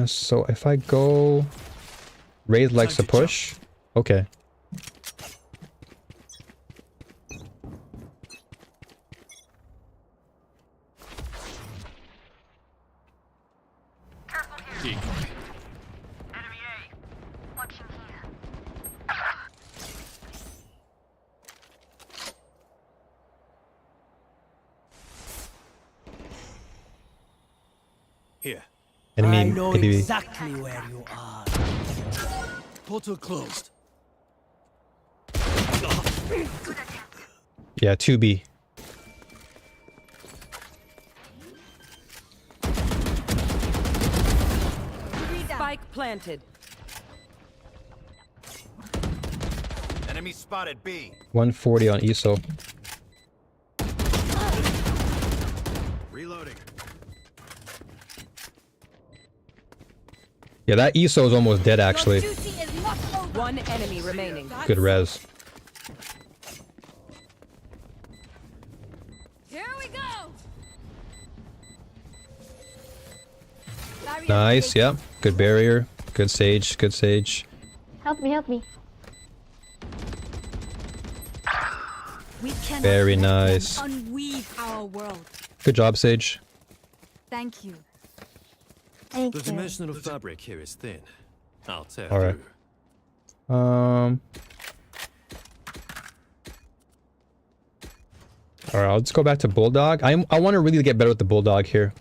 So if I go, Raze likes to push. Okay. Careful here. Decoy. Enemy A. Watching here. Here. Enemy I know ABB. exactly where you are. Portal closed. Yeah, 2B. Spike planted. Enemy spotted B. 140 on ESO. Reloading. Yeah, that ESO is almost dead actually. Your duty is not over. One enemy remaining. Good res. Here we go. Barrier Nice, break. yeah. Good barrier. Good sage, good sage. Help me, help me. We cannot Very let them nice. Unweave our world. Good job, Sage. Thank you. Thank The you. dimensional fabric here is thin. I'll tear All right. through. Alright, I'll just go back to Bulldog. I want to really get better with the Bulldog here.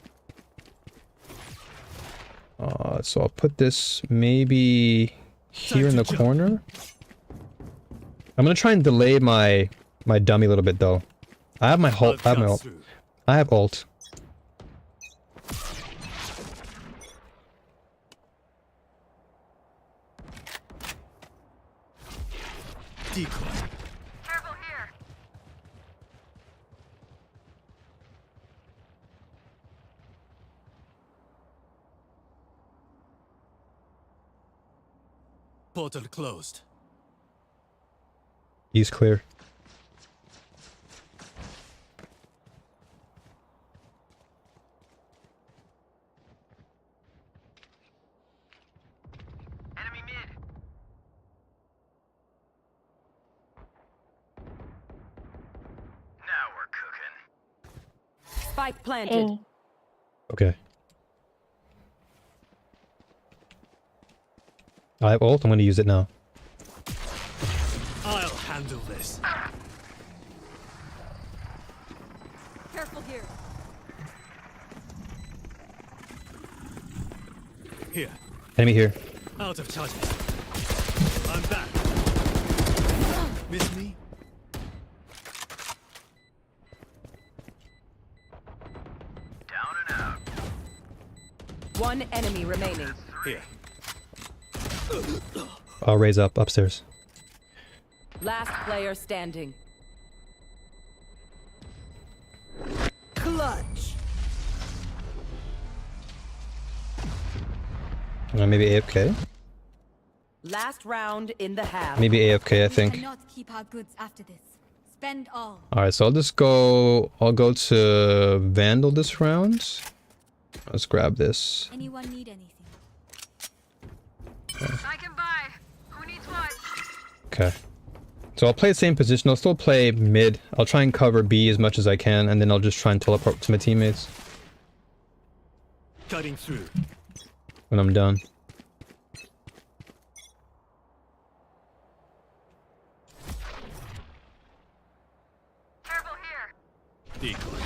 So I'll put this maybe here in the corner. I'm gonna try and delay my dummy a little bit though. I have my ult. I have my ult. Through. I have ult. Decoy. Careful here. Portal closed. He's clear. Spike planted. A. Okay. I have ult. I'm going to use it now. I'll handle this. Careful here. Here, Enemy here. out of charges. I'm back. Miss me? Down and out. One enemy remaining. Here. I'll raise up upstairs. Last player standing. Clutch. Maybe AFK? Last round in the half. Maybe AFK, I We think. cannot keep our goods after this. Spend all. Alright, so I'll go to Vandal this round. Let's grab this. Anyone need anything? I can buy. Who needs what? Okay. So I'll play the same position. I'll still play mid. I'll try and cover B as much as I can, and then I'll just try and teleport to my teammates Cutting through. when I'm done. Careful here. Decoy.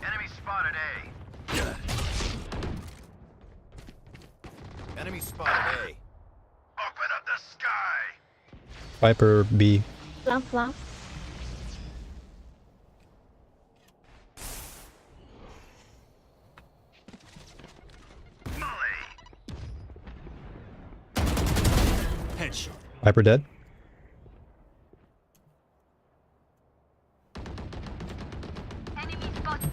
Enemy spotted A. Enemy spotted A. Open up the sky. Viper B. Flank, flank. Headshot. Viper dead. Enemy spotted.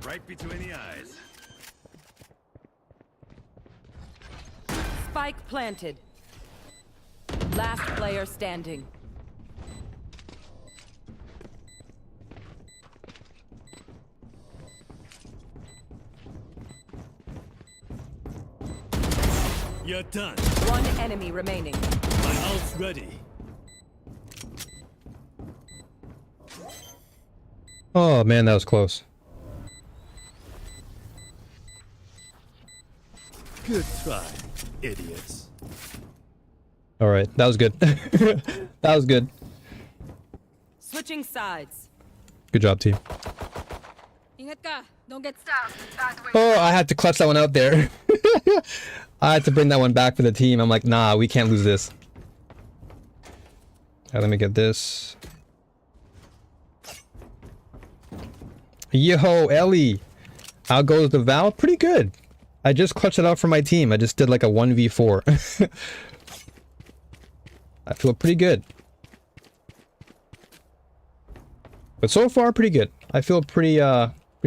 Right between the eyes. Spike planted. Last player standing. You're done. One enemy remaining. My ult's ready. Oh man, that was close. Good try, idiots. Alright, that was good. That was good. Switching sides. Good job, team. Ingat ka. Don't get South. That way. Oh, I had to clutch that one out there. I had to bring that one back for the team. I'm like, nah, we can't lose this. Alright, let me get this. Yo, Ellie. How goes the Val? Pretty good. I just clutched it out for my team. I just did like a 1v4. I feel pretty good. But so far, pretty good. I feel pretty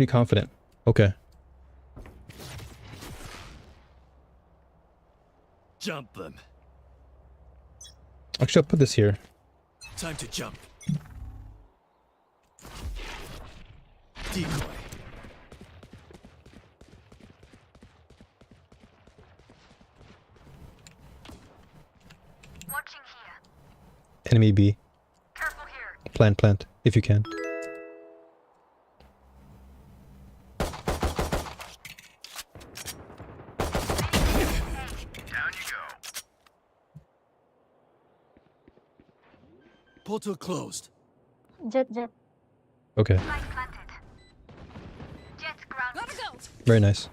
confident. Okay. Jump them. Actually, I'll put this here. Time to jump. Decoy. Watching here. Enemy B. Careful here. Plant, if you can. Down you go. Portal closed. Jet. Okay, Light planted. Jet ground. Gotta go. very nice.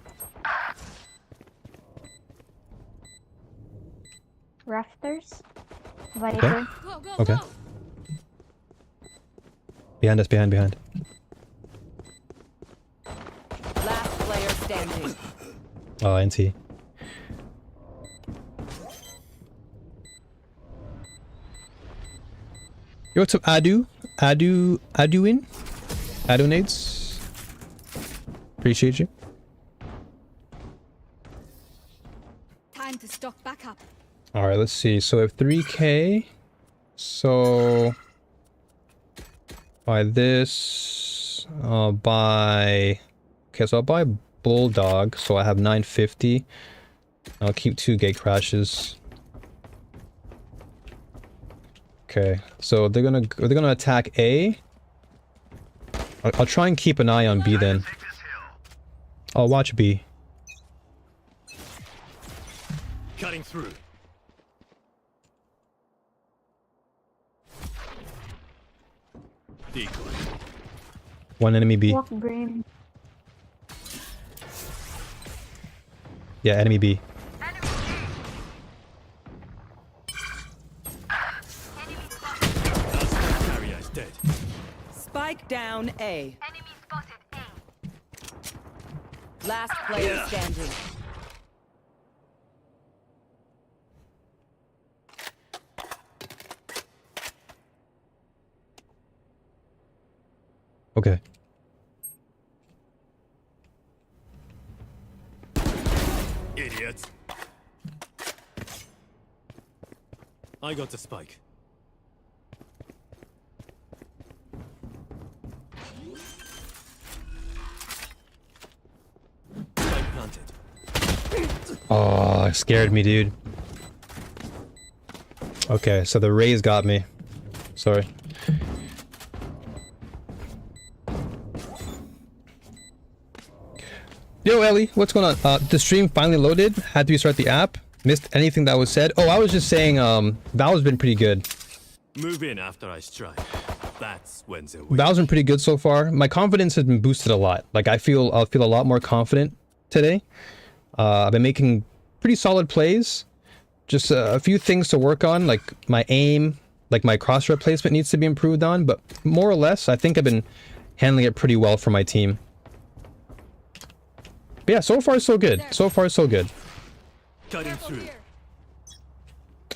Rafters. Viper. Go, go, Okay. go. Behind us, behind. Last player standing. Oh, NT. Yo, what's up, Aduin? Adunades? Appreciate you. Time to stock back up. Alright, let's see. So we have 3k. So buy this. I'll buy... Okay, so I'll buy Bulldog. So I have 950. I'll keep 2 gate crashes. Okay, so they're gonna attack A. I'll try and keep an eye on B then. Take this hill. I'll watch B. Cutting through. Decoy. One enemy B. Walk Brim. Yeah, enemy B. Enemy B. Enemy spotted. Last carrier is dead. Spike down A. Enemy spotted A. Last player standing. Okay. Idiots. I got the spike. Spike planted. Oh, it scared me, dude. Okay, so the Rays got me. Sorry. Yo, Ellie, what's going on? The stream finally loaded. Had to restart the app. Missed anything that was said. Oh, I was just saying, Val's been pretty good. Move in after I strike. That's when they win. Val's been pretty good so far. My confidence has been boosted a lot. Like, I'll feel a lot more confident today. I've been making pretty solid plays. Just a few things to work on, like my aim, like my cross replacement needs to be improved on. But more or less, I think I've been handling it pretty well for my team. But yeah, so far so good. So far so good. Cutting Careful through. here.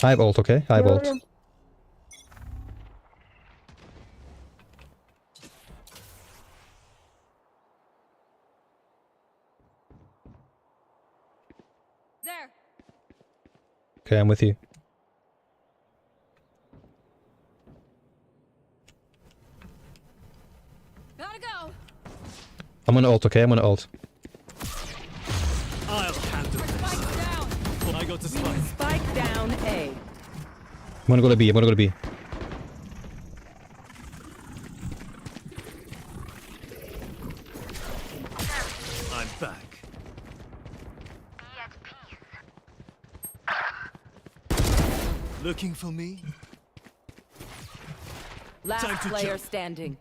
I have ult, okay? I have ult. There. Okay, I'm with you. Gotta go. I'm gonna ult, okay? I'm gonna ult. I'll handle this. Spike down. I got the spike. Spike down A. I'm gonna go to B. I'm gonna go to B. I'm back. Be at peace. Looking for me? Time Last to player jump. standing.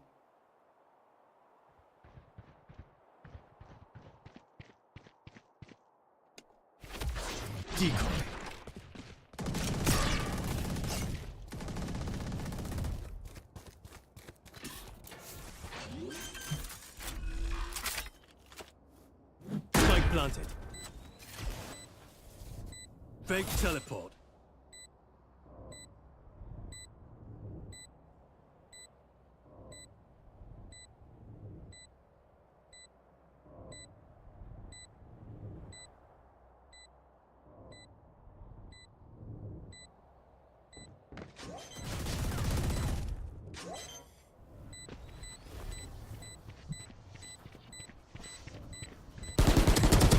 Decoy. Spike planted. Fake teleport.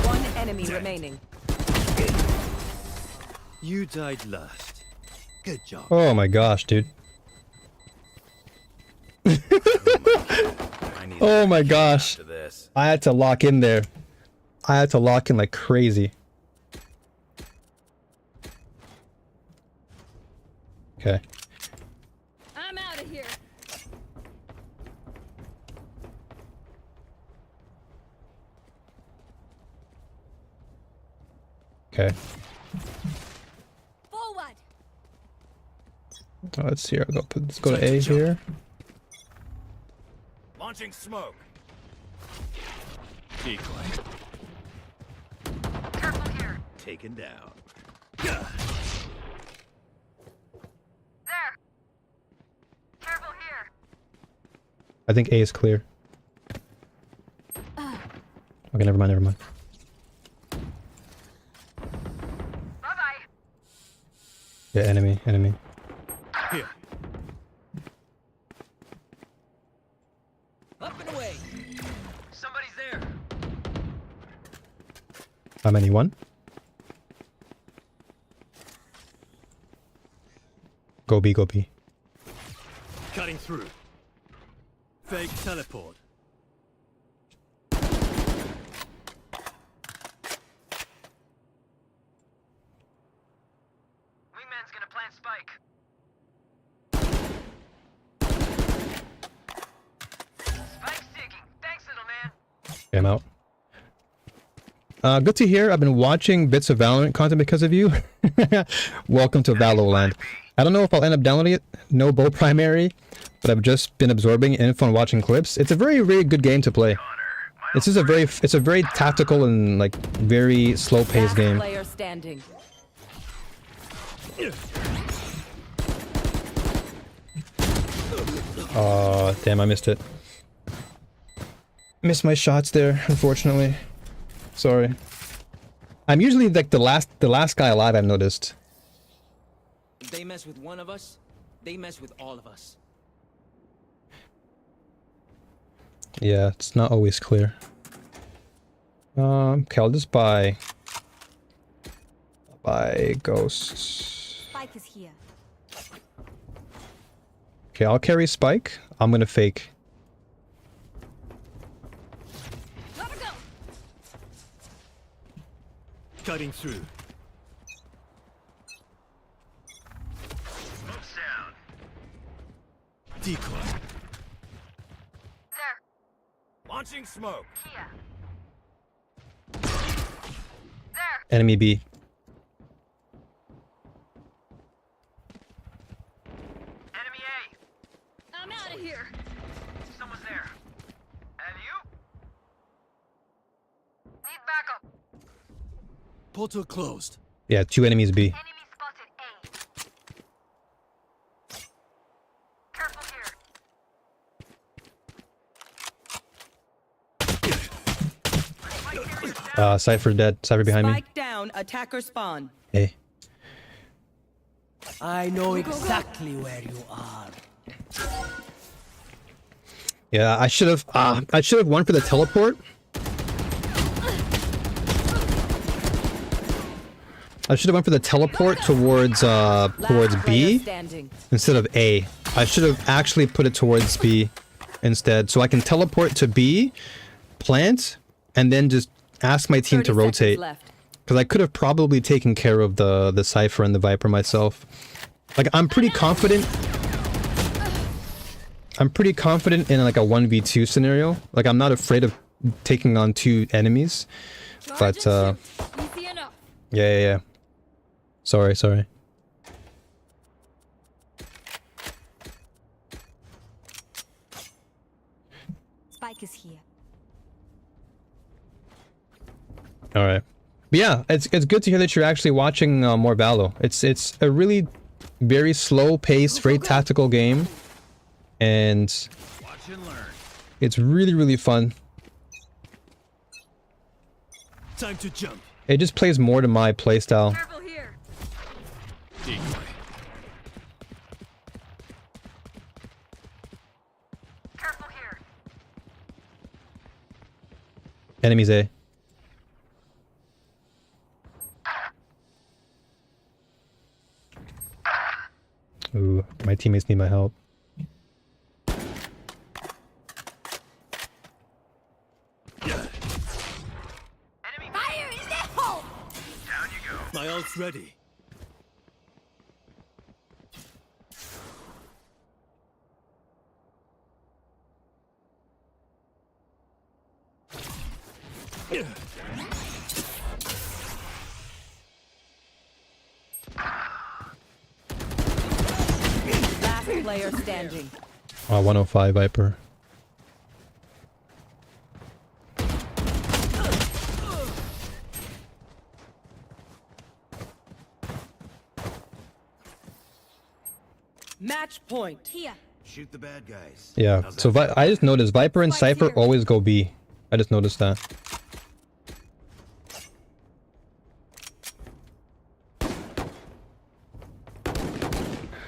One enemy remaining. You died last. Good job. Oh my gosh, dude. I need Oh my gosh. after this. I had to lock in there. I had to lock in like crazy. Okay. I'm out of here. Okay. Forward. Let's see. Let's go to A here. Launching smoke. Decoy. Careful here. Taken down. There. Careful here. I think A is clear. Okay, never mind, never mind. Bye-bye. Yeah, enemy. Here. Up and away. Somebody's there. How many? One? Go B, go B. Cutting through. Fake teleport. Okay, I'm out. Good to hear. I've been watching bits of Valorant content because of you. Welcome to Valorant. I don't know if I'll end up downloading it. No bow primary, but I've just been absorbing info and watching clips. It's a very, very good game to play. It's just a very tactical and like very slow-paced game. Player standing. Oh, damn, I missed it. Missed my shots there, unfortunately. Sorry. I'm usually like the last guy alive, I've noticed. If they mess with one of us, they mess with all of us. Yeah, it's not always clear. Okay, I'll just buy ghosts. Spike is here. Okay, I'll carry Spike. I'm gonna fake. Gotta go. Cutting through. Smoke's down. Decoy. There. Launching smoke. Kia. Enemy B. Enemy A. I'm out of here. Someone's there. And you? Need backup. Portal closed. Yeah, 2 enemies B. Enemy spotted A. Careful here. Cypher dead. Cypher behind me. Spike down. Attacker spawn. Hey. I know exactly where you are. Yeah, I should have won for the teleport. I should have went for the teleport towards Last B player standing. instead of A. I should have actually put it towards B instead, so I can teleport to B, plant, and then just ask my team 30 to seconds rotate. left. Because I could have probably taken care of the Cypher and the Viper myself. Like, I'm pretty confident. I'm pretty confident in like a 1v2 scenario. Like, I'm not afraid of taking on 2 enemies. But Charge and shoot. Easy enough. yeah. Sorry. Spike is here. All right. But yeah, it's good to hear that you're actually watching more Valo. It's a really very slow-paced, very tactical game, and Watch and learn. it's really fun. Time to jump. It just plays more to my playstyle. Careful here. Decoy. Careful here. Enemies A. Ooh, my teammates need my help. Enemy Fire in the hole. Down you go. My ult's ready. Last player standing. 105 Viper. Match point. Here. Shoot the bad guys. Yeah, How's so that? I just noticed Viper and Spike's Cypher here. always go B. I just noticed that.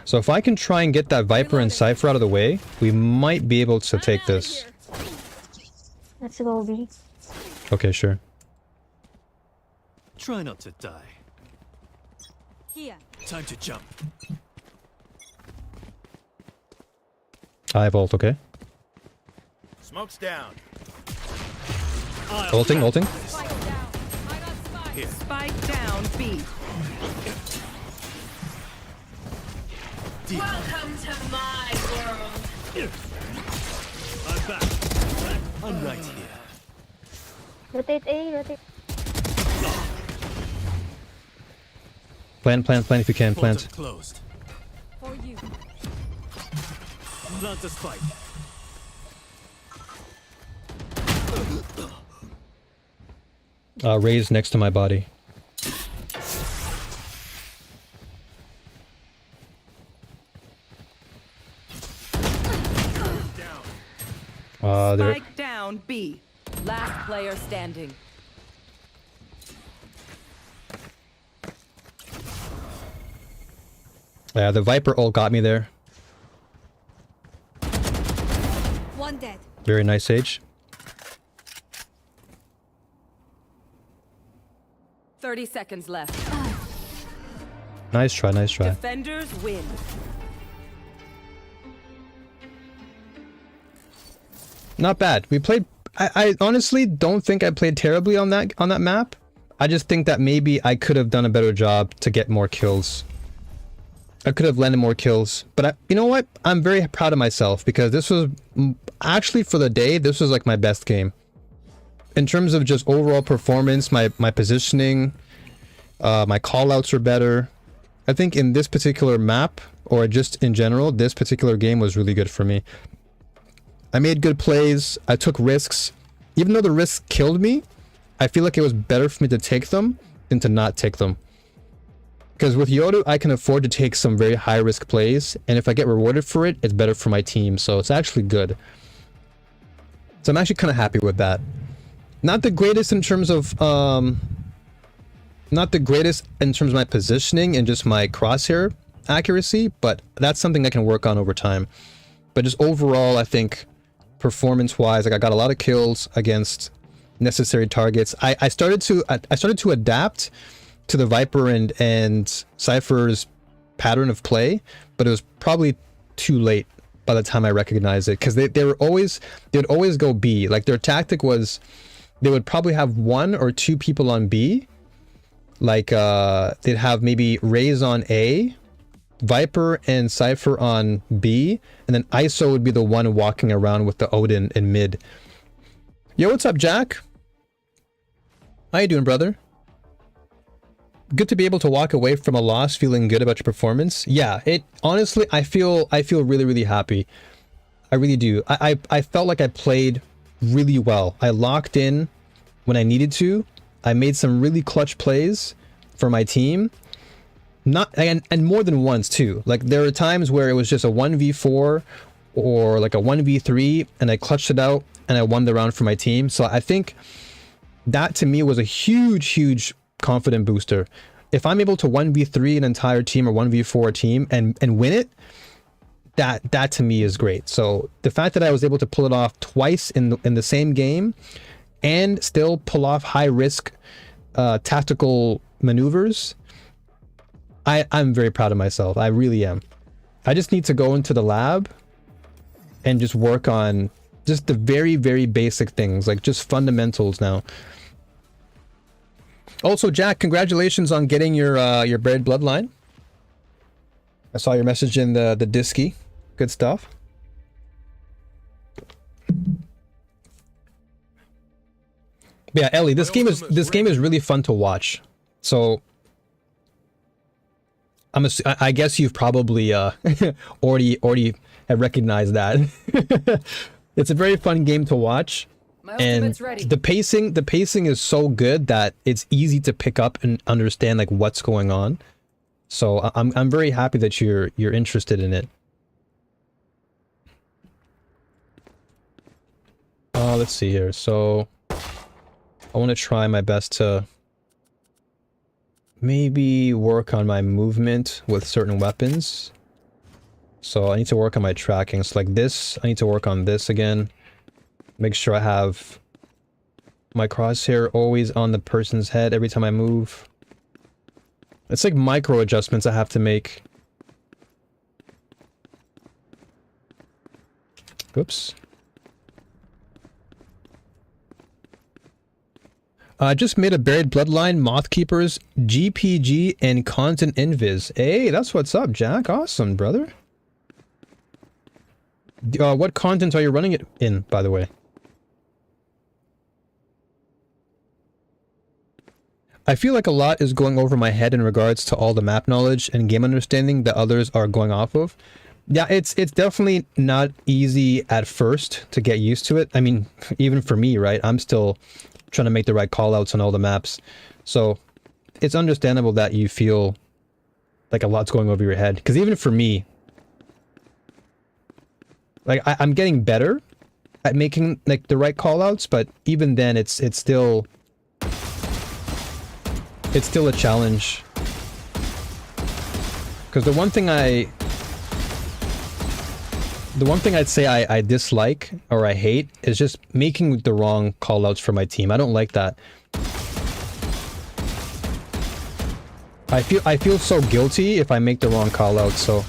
So if I can try and get that Viper and Cypher out of the way, we might be able to take I'm outta this. here. Let's go B. Okay, sure. Try not to die. Here. Time to jump. I have ult, okay? Smoke's down. Ulting. Spike down. I got spike. Here. Spike down B. Welcome to my world. I'm back. I'm right here. Rotate A, rotate. Plant if you can, plant. Portal closed. For you. Plant the spike. Raise next to my body. There. Spike down B. Last player standing. Yeah, the Viper ult got me there. One dead. Very nice, Sage. 30 seconds left. Nice try, nice try. Defenders win. Not bad. We played. I honestly don't think I played terribly on that map. I just think that maybe I could have done a better job to get more kills. I could have landed more kills, but you know what? I'm very proud of myself because this was actually, for the day, this was like my best game. In terms of just overall performance, my positioning, my callouts were better. I think in this particular map, or just in general, this particular game was really good for me. I made good plays, I took risks. Even though the risks killed me, I feel like it was better for me to take them than to not take them. Because with Yoru, I can afford to take some very high risk plays, and if I get rewarded for it, it's better for my team, so it's actually good. So I'm actually kind of happy with that. Not the greatest in terms of my positioning and just my crosshair accuracy, but that's something I can work on over time. But just overall, I think performance-wise, like I got a lot of kills against necessary targets. I started to adapt to the Viper and Cypher's pattern of play, but it was probably too late by the time I recognized it, because they'd always go B. Like their tactic was they would probably have 1 or 2 people on B. Like they'd have maybe Raze on A, Viper and Cypher on B, and then ISO would be the one walking around with the Odin in mid. Yo, what's up, Jack? How you doing, brother? Good to be able to walk away from a loss feeling good about your performance. Yeah, it honestly, I feel really, really happy. I really do. I felt like I played really well. I locked in when I needed to. I made some really clutch plays for my team. And more than once too. Like there were times where it was just a 1v4 or like a 1v3 and I clutched it out and I won the round for my team. So I think that to me was a huge confident booster. If I'm able to 1v3 an entire team or 1v4 a team and win it, that to me is great. So the fact that I was able to pull it off twice in the same game and still pull off high risk tactical maneuvers, I'm very proud of myself. I really am. I just need to go into the lab and just work on just the very basic things, like just fundamentals now. Also, Jack, congratulations on getting your Buried Bloodline. I saw your message in the Disky. Good stuff. But yeah, Ellie, this game is really fun to watch. So I guess you've probably already have recognized that. It's a very fun game to watch. And the pacing is so good that it's easy to pick up and understand like what's going on. So I'm very happy that you're interested in it. Let's see here. So I want to try my best to maybe work on my movement with certain weapons. So I need to work on my tracking. So like this, I need to work on this again. Make sure I have my crosshair always on the person's head every time I move. It's like micro adjustments I have to make. Oops. I just made a Buried Bloodline, Mothkeepers, GPG, and Content Invis. Hey, that's what's up, Jack. Awesome, brother. What content are you running it in, by the way? I feel like a lot is going over my head in regards to all the map knowledge and game understanding that others are going off of. Yeah, it's definitely not easy at first to get used to it. I mean, even for me, right? I'm still trying to make the right callouts on all the maps. So it's understandable that you feel like a lot's going over your head. Because even for me, like I'm getting better at making like the right callouts, but even then it's still a challenge. Because the one thing I'd say I dislike or I hate is just making the wrong callouts for my team. I don't like that. I feel so guilty if I make the wrong callouts. So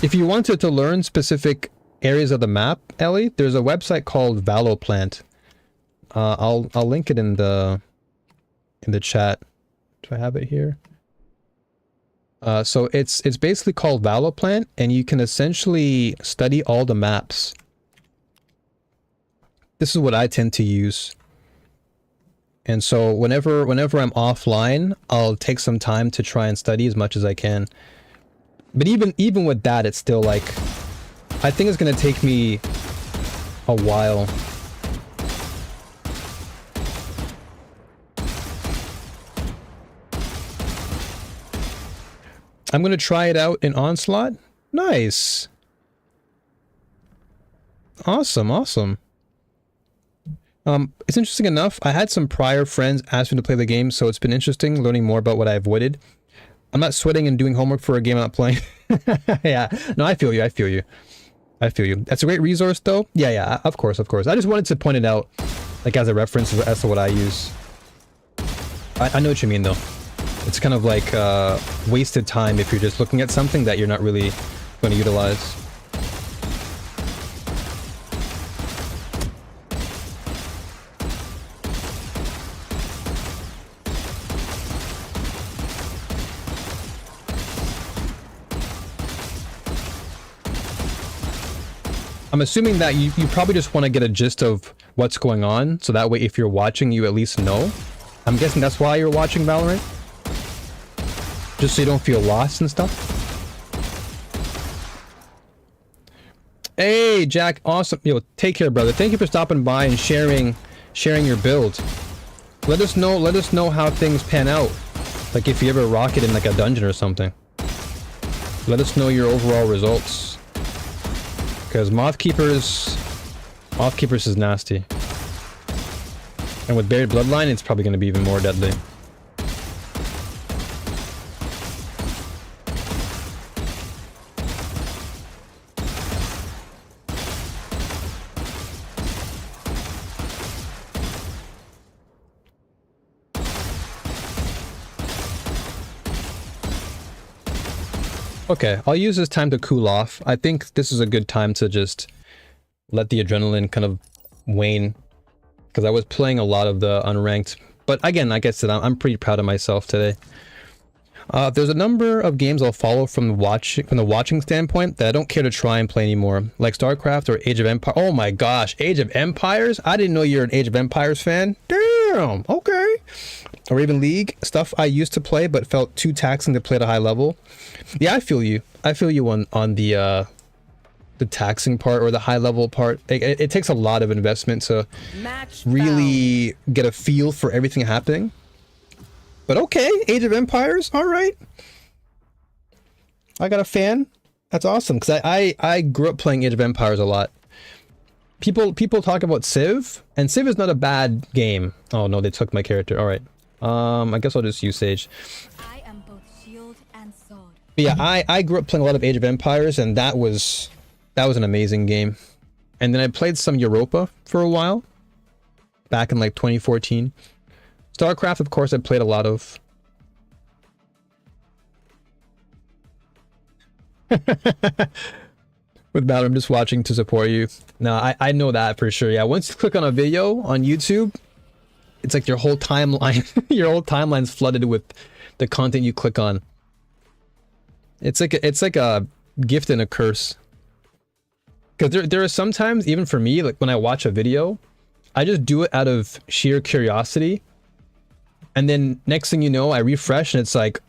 if you wanted to learn specific areas of the map, Ellie, there's a website called Valorant. I'll link it in the chat. Do I have it here? So it's basically called Valorant, and you can essentially study all the maps. This is what I tend to use. And so whenever I'm offline, I'll take some time to try and study as much as I can. But even with that, it's still like, I think it's gonna take me a while. I'm gonna try it out in Onslaught. Nice. Awesome, awesome. It's interesting enough, I had some prior friends ask me to play the game, so it's been interesting learning more about what I avoided. I'm not sweating and doing homework for a game I'm not playing. Yeah, no, I feel you, I feel you. I feel you. That's a great resource, though. Yeah, of course, of course. I just wanted to point it out, like, as a reference as to what I use. I know what you mean, though. It's kind of like wasted time if you're just looking at something that you're not really going to utilize. I'm assuming that you probably just want to get a gist of what's going on, so that way if you're watching, you at least know. I'm guessing that's why you're watching Valorant? Just so you don't feel lost and stuff? Hey, Jack, awesome. Yo, take care, brother. Thank you for stopping by and sharing your build. Let us know how things pan out. Like if you ever rock it in like a dungeon or something. Let us know your overall results. Because Mothkeepers is nasty. And with Buried Bloodline, it's probably going to be even more deadly. Okay, I'll use this time to cool off. I think this is a good time to just let the adrenaline kind of wane. Because I was playing a lot of the unranked. But again, like I said, I'm pretty proud of myself today. There's a number of games I'll follow from the watching standpoint that I don't care to try and play anymore. Like StarCraft or Age of Empires. Oh my gosh, Age of Empires? I didn't know you're an Age of Empires fan. Damn, okay. Or even League. Stuff I used to play but felt too taxing to play at a high level. Yeah, I feel you. I feel you on the taxing part or the high level part. It takes a lot of investment to really get a feel for everything happening. But okay, Age of Empires, all right. I got a fan. That's awesome because I grew up playing Age of Empires a lot. People talk about Civ, and Civ is not a bad game. Oh no, they took my character. All right. I guess I'll just use Sage. I am both shield and sword. But yeah, I grew up playing a lot of Age of Empires, and that was an amazing game. And then I played some Europa for a while, back in like 2014. StarCraft, of course, I played a lot of. With Valor, I'm just watching to support you. No, I know that for sure. Yeah, once you click on a video on YouTube, it's like your whole timeline, your whole timeline's flooded with the content you click on. It's like a gift and a curse. Because there are sometimes, even for me, like when I watch a video, I just do it out of sheer curiosity. And then next thing you know, I refresh and it's like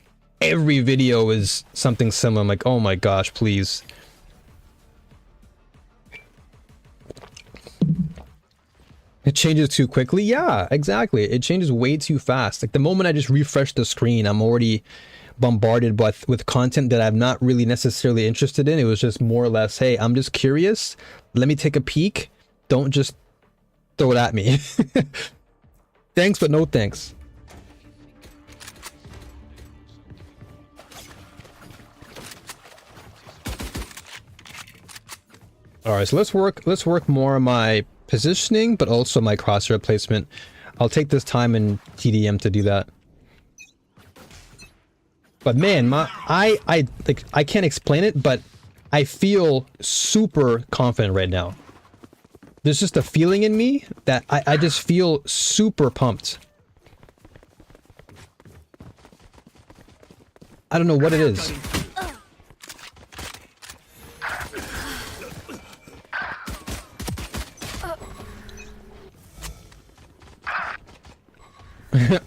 every video is something similar. I'm like, oh my gosh, please. It changes too quickly. Yeah, exactly. It changes way too fast. Like the moment I just refresh the screen, I'm already bombarded with content that I'm not really necessarily interested in. It was just more or less, hey, I'm just curious. Let me take a peek. Don't just throw it at me. Thanks, but no thanks. All right, so let's work more on my positioning, but also my crosshair placement. I'll take this time in TDM to do that. But man, I can't explain it, but I feel super confident right now. There's just a feeling in me that I just feel super pumped. I don't know what it is.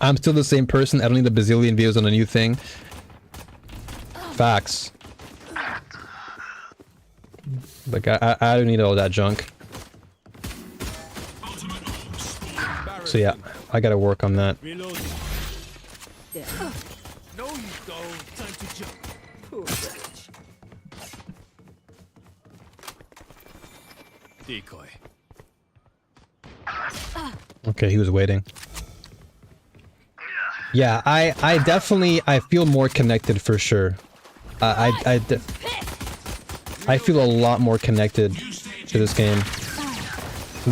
I'm still the same person. I don't need a bazillion videos on a new thing. Facts. Like, I don't need all that junk. So yeah, I gotta work on that. No, you don't. Time to jump. Poor wretch. Decoy. Okay, he was waiting. Yeah, I definitely, I feel more connected for sure. I feel a lot more connected to this game.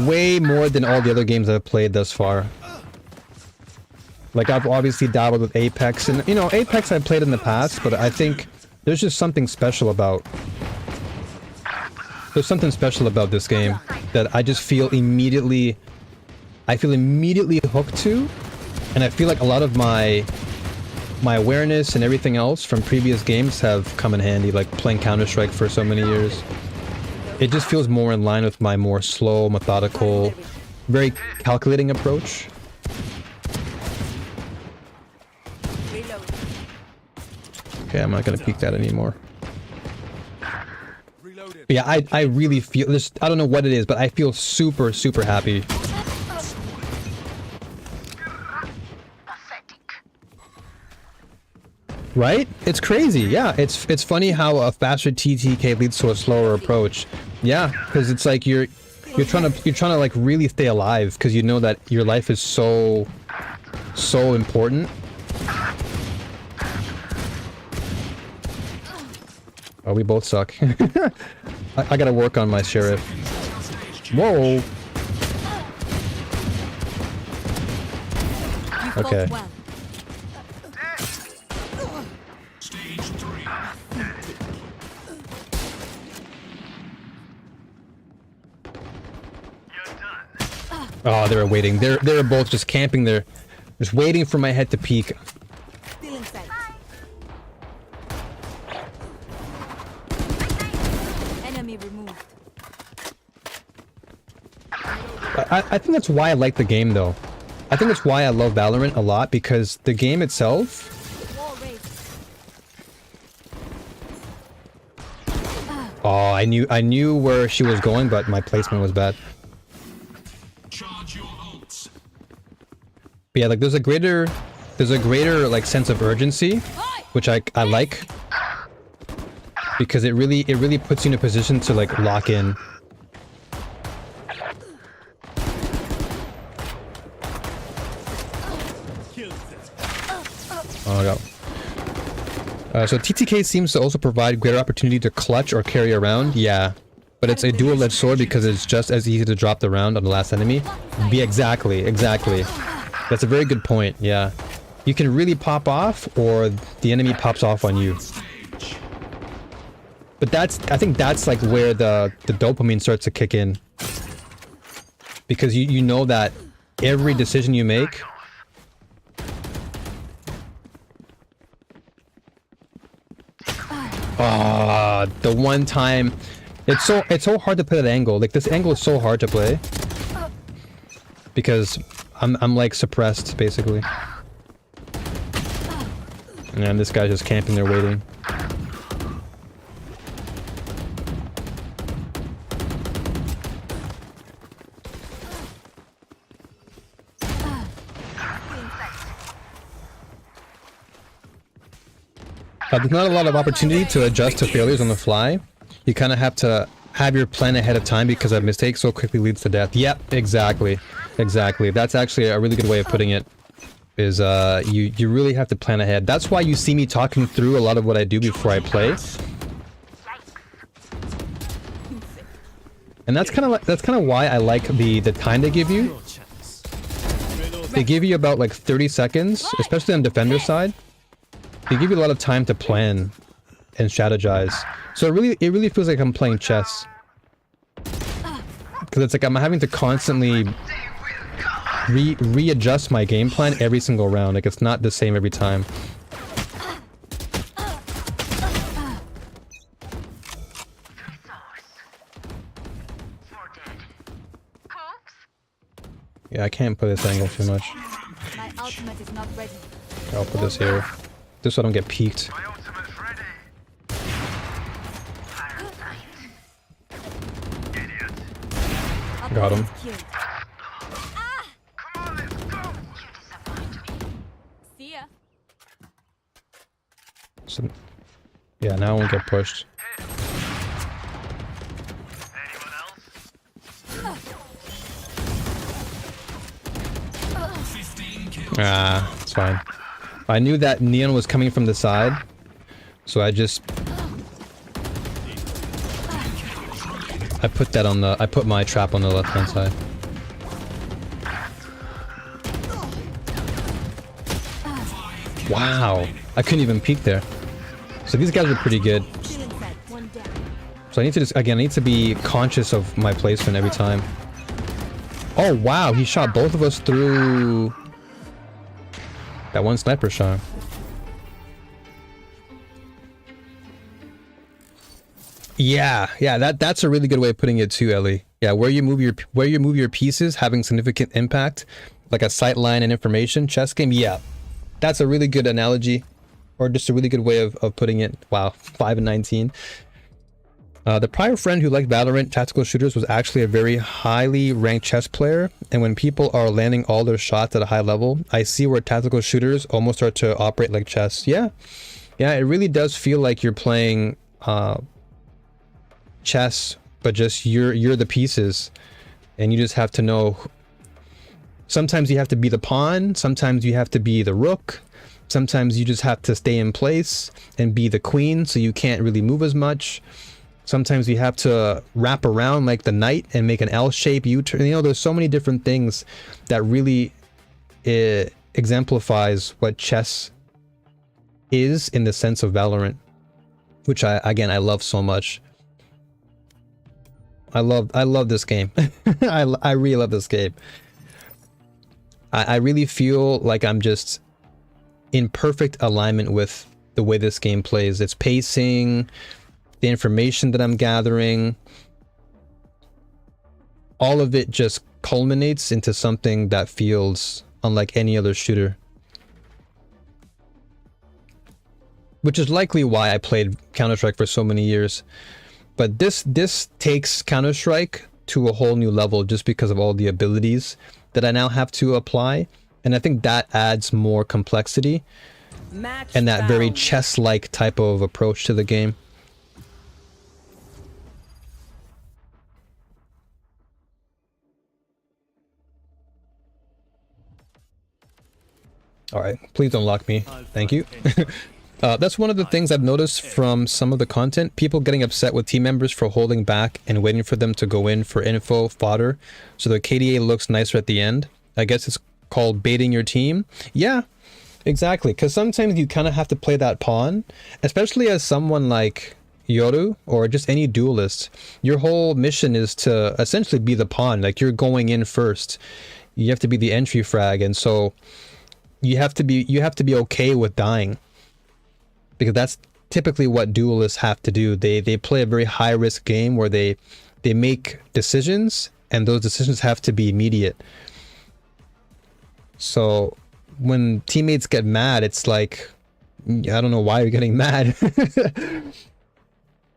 Way more than all the other games I've played thus far. Like, I've obviously dabbled with Apex, and, you know, Apex I've played in the past, but I think there's just something special about... There's something special about this game that I just feel immediately... I feel immediately hooked to, and I feel like a lot of my awareness and everything else from previous games have come in handy, like playing Counter-Strike for so many years. It just feels more in line with my more slow, methodical, very calculating approach. Okay, I'm not gonna peek that anymore. But yeah, I really feel this. I don't know what it is, but I feel super, super happy. Right? It's crazy. Yeah, it's funny how a faster TTK leads to a slower approach. Yeah, because it's like you're trying to like really stay alive because you know that your life is so important. Oh, we both suck. I gotta work on my sheriff. Whoa. Okay. Oh, they were waiting. They were both just camping there, just waiting for my head to peek. Still inside. Enemy removed. I think that's why I like the game, though. I think that's why I love Valorant a lot, because the game itself... Oh, I knew where she was going, but my placement was bad. But yeah, like there's a greater like sense of urgency, which I like, because it really puts you in a position to like lock in. Oh no. So TTK seems to also provide greater opportunity to clutch or carry around. Yeah, but it's a dual-edged sword because it's just as easy to drop the round on the last enemy. Be exactly. That's a very good point. Yeah, you can really pop off, or the enemy pops off on you. But I think that's like where the dopamine starts to kick in, because you know that every decision you make. The one time, it's so hard to play that angle. Like this angle is so hard to play because I'm like suppressed basically. And this guy's just camping there waiting. There's not a lot of opportunity to adjust to failures on the fly. You kind of have to have your plan ahead of time because a mistake so quickly leads to death. Yep, exactly. Exactly. That's actually a really good way of putting it. Is you really have to plan ahead. That's why you see me talking through a lot of what I do before I play. And that's kind of why I like the time they give you. They give you about like 30 seconds, especially on defender side. They give you a lot of time to plan and strategize. So it really feels like I'm playing chess. Because it's like I'm having to constantly readjust my game plan every single round. Like it's not the same every time. Yeah, I can't play this angle too much. My ultimate is not ready. I'll put this here. Just so I don't get peeked. My ultimate's ready. Idiot. Got him. Killed. Come on, let's go. See ya. So, yeah, now I won't get pushed. Anyone else? Ah, it's fine. I knew that Neon was coming from the side, so I put my trap on the left hand side. Wow, I couldn't even peek there. So these guys are pretty good. Still inside. One down. So I need to just, again, I need to be conscious of my placement every time. Oh wow, he shot both of us through that one sniper shot. Yeah, that's a really good way of putting it too, Ellie. Yeah, where you move your pieces having significant impact, like a sight line and information chess game. Yeah, that's a really good analogy, or just a really good way of putting it. Wow, 5 and 19. The prior friend who liked Valorant tactical shooters was actually a very highly ranked chess player, and when people are landing all their shots at a high level, I see where tactical shooters almost start to operate like chess. Yeah, it really does feel like you're playing chess, but just you're the pieces, and you just have to know. Sometimes you have to be the pawn, sometimes you have to be the rook, sometimes you just have to stay in place and be the queen, so you can't really move as much. Sometimes you have to wrap around like the knight and make an L shape U-turn. You know, there's so many different things that really exemplifies what chess is in the sense of Valorant, which I love so much. I love this game. I really love this game. I really feel like I'm just in perfect alignment with the way this game plays. Its pacing, the information that I'm gathering, all of it just culminates into something that feels unlike any other shooter. Which is likely why I played Counter-Strike for so many years. But this takes Counter-Strike to a whole new level just because of all the abilities that I now have to apply. And I think that adds more complexity Match and that very found. chess-like type of approach to the game. All right, please don't lock me. Thank you. That's one of the things I've noticed from some of the content. People getting upset with team members for holding back and waiting for them to go in for info fodder so the KDA looks nicer at the end. I guess it's called baiting your team. Yeah, exactly. Because sometimes you kind of have to play that pawn, especially as someone like Yoru or just any duelist. Your whole mission is to essentially be the pawn. Like, you're going in first. You have to be the entry frag, and so you have to be okay with dying, because that's typically what duelists have to do. They play a very high risk game where they make decisions, and those decisions have to be immediate. So when teammates get mad, it's like I don't know why you're getting mad.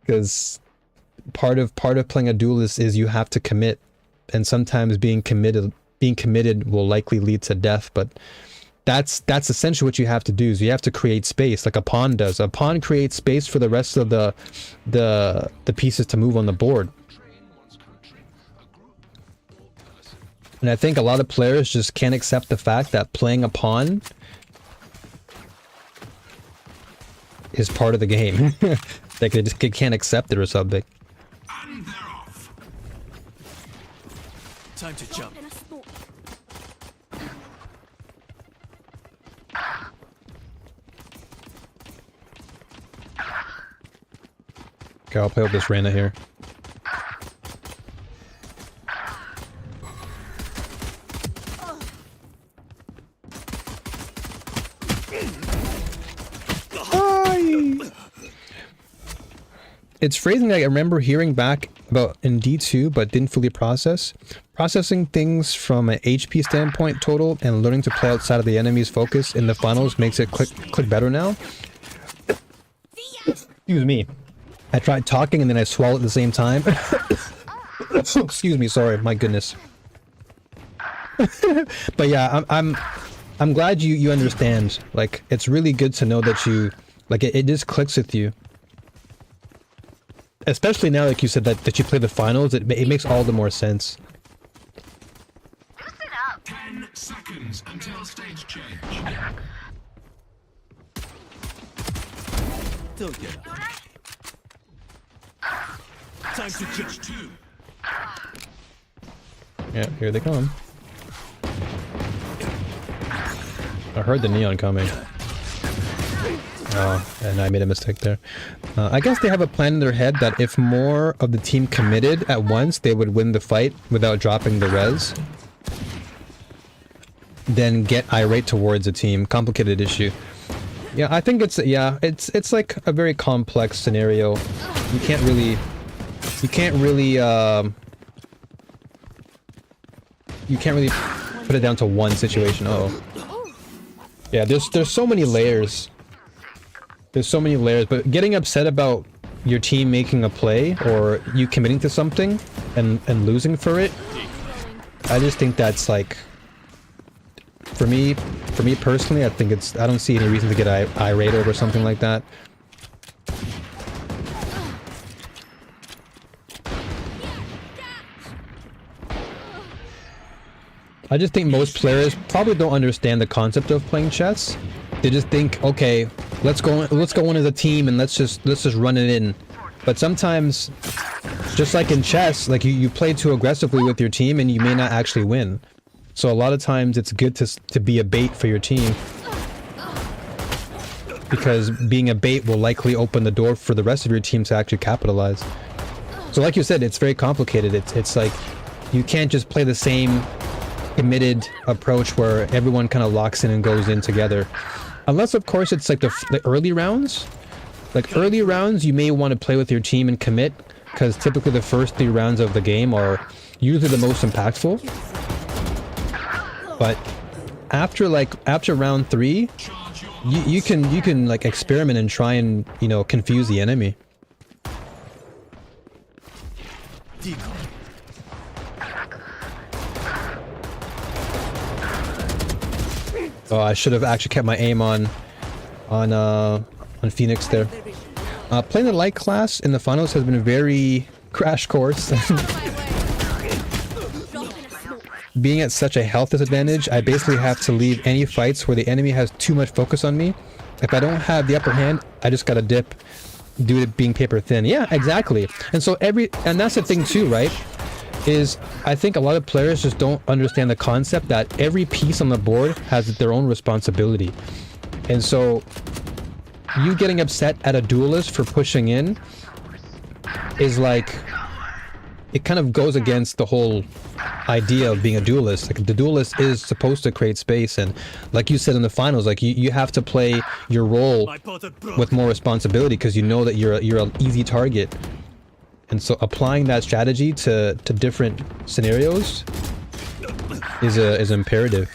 Because part of playing a duelist is you have to commit, and sometimes being committed will likely lead to death. But that's essentially what you have to do. Is you have to create space, like a pawn does. A pawn creates space for the rest of the pieces to move on the board. And I think a lot of players just can't accept the fact that playing a pawn is part of the game. Like they just can't accept it or something. And they're off. Time to jump. Okay, I'll play with this Reyna here. It's phrasing I remember hearing back about in D2, but didn't fully process. Processing things from an HP standpoint total and learning to play outside of the enemy's focus in the finals makes it click better now. Excuse me. I tried talking and then I swallowed at the same time. Excuse me, sorry, my goodness. But yeah, I'm glad you understand. Like, it's really good to know that you, like, it just clicks with you. Especially now, like you said, that you play the finals, it makes all the more sense. Listen up. 10 seconds until stage change. Don't get up. Time to jump. 2. Yeah, here they come. I heard the neon coming. Oh, and I made a mistake there. I guess they have a plan in their head that if more of the team committed at once, they would win the fight without dropping the res. Then get irate towards a team. Complicated issue. Yeah, I think it's like a very complex scenario. You can't really put it down to one situation. Uh-oh. Yeah, there's so many layers. There's so many layers, but getting upset about your team making a play or you committing to something and losing for it, I just think that's like, for me personally, I don't see any reason to get irate over something like that. I just think most players probably don't understand the concept of playing chess. They just think, okay, let's go in as a team and let's just run it in. But sometimes, just like in chess, like you play too aggressively with your team and you may not actually win. So a lot of times it's good to be a bait for your team, because being a bait will likely open the door for the rest of your team to actually capitalize. So like you said, it's very complicated. It's like you can't just play the same committed approach where everyone kind of locks in and goes in together. Unless, of course, it's like the early rounds. Like early rounds, you may want to play with your team and commit, because typically the first 3 rounds of the game are usually the most impactful. But after round 3, you can like experiment and try and, you know, confuse the enemy. Oh, I should have actually kept my aim on Phoenix there. Playing the light class in the finals has been a very crash course. Being at such a health disadvantage, I basically have to leave any fights where the enemy has too much focus on me. If I don't have the upper hand, I just gotta dip due to being paper thin. Yeah, exactly. And so and that's the thing too, right? Is I think a lot of players just don't understand the concept that every piece on the board has their own responsibility. And so you getting upset at a duelist for pushing in is like, it kind of goes against the whole idea of being a duelist. Like, the duelist is supposed to create space, and like you said in the finals, like you have to play your role with more responsibility because you know that you're an easy target. And so applying that strategy to different scenarios is imperative.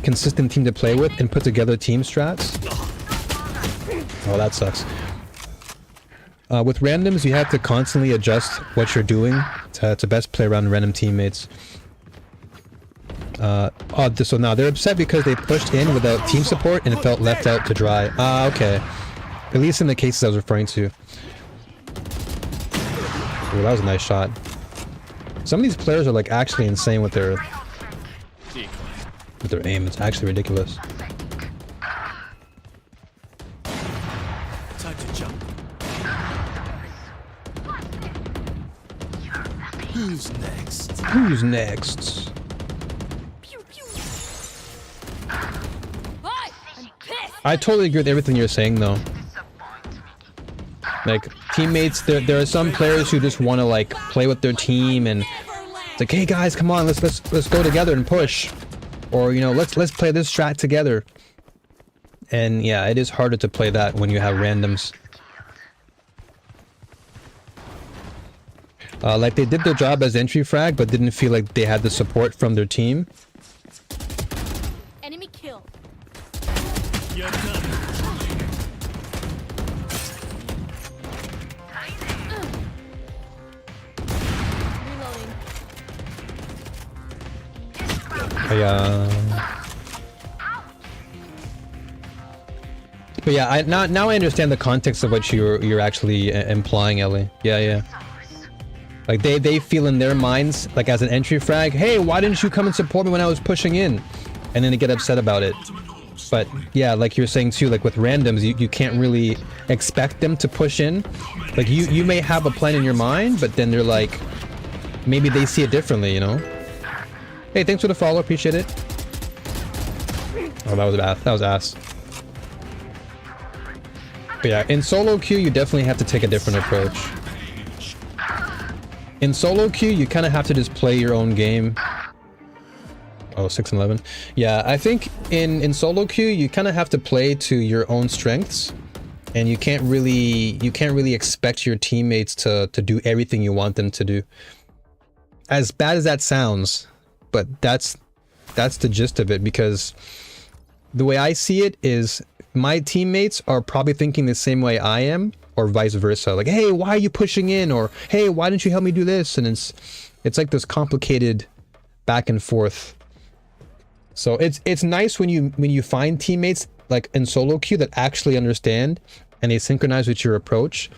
consistent team to play with and put together team strats. Oh, that sucks. With randoms, you have to constantly adjust what you're doing to best play around random teammates. So now they're upset because they pushed in without team support and felt left out to dry. Ah, okay. At least in the cases I was referring to. Ooh, that was a nice shot. Some of these players are like actually insane with their aim. It's actually ridiculous. Time to jump. Who's next? Who's next? I totally agree with everything you're saying though. Like teammates, there are some players who just want to like play with their team and it's like, hey guys, come on, let's go together and push, or you know, let's play this strat together. And yeah, it is harder to play that when you have randoms. Like they did their job as entry frag, but didn't feel like they had the support from their team. Enemy kill. You're done. Reloading. But yeah, now I understand the context of what you're actually implying, Ellie. Yeah. Like they feel in their minds, like as an entry frag, hey, why didn't you come and support me when I was pushing in? And then they get upset about it. But yeah, like you're saying too, like with randoms, you can't really expect them to push in. Like you may have a plan in your mind, but then they're like, maybe they see it differently, you know? Hey, thanks for the follow, appreciate it. Oh, that was bad. That was ass. But yeah, in solo queue, you definitely have to take a different approach. In solo queue, you kind of have to just play your own game. Oh, 6 and 11. Yeah, I think in solo queue, you kind of have to play to your own strengths, and you can't really expect your teammates to do everything you want them to do. As bad as that sounds, but that's the gist of it, because the way I see it is my teammates are probably thinking the same way I am, or vice versa. Like, hey, why are you pushing in? Or hey, why didn't you help me do this? And it's like this complicated back and forth. So it's nice when you find teammates like in solo queue that actually understand and they synchronize with your approach.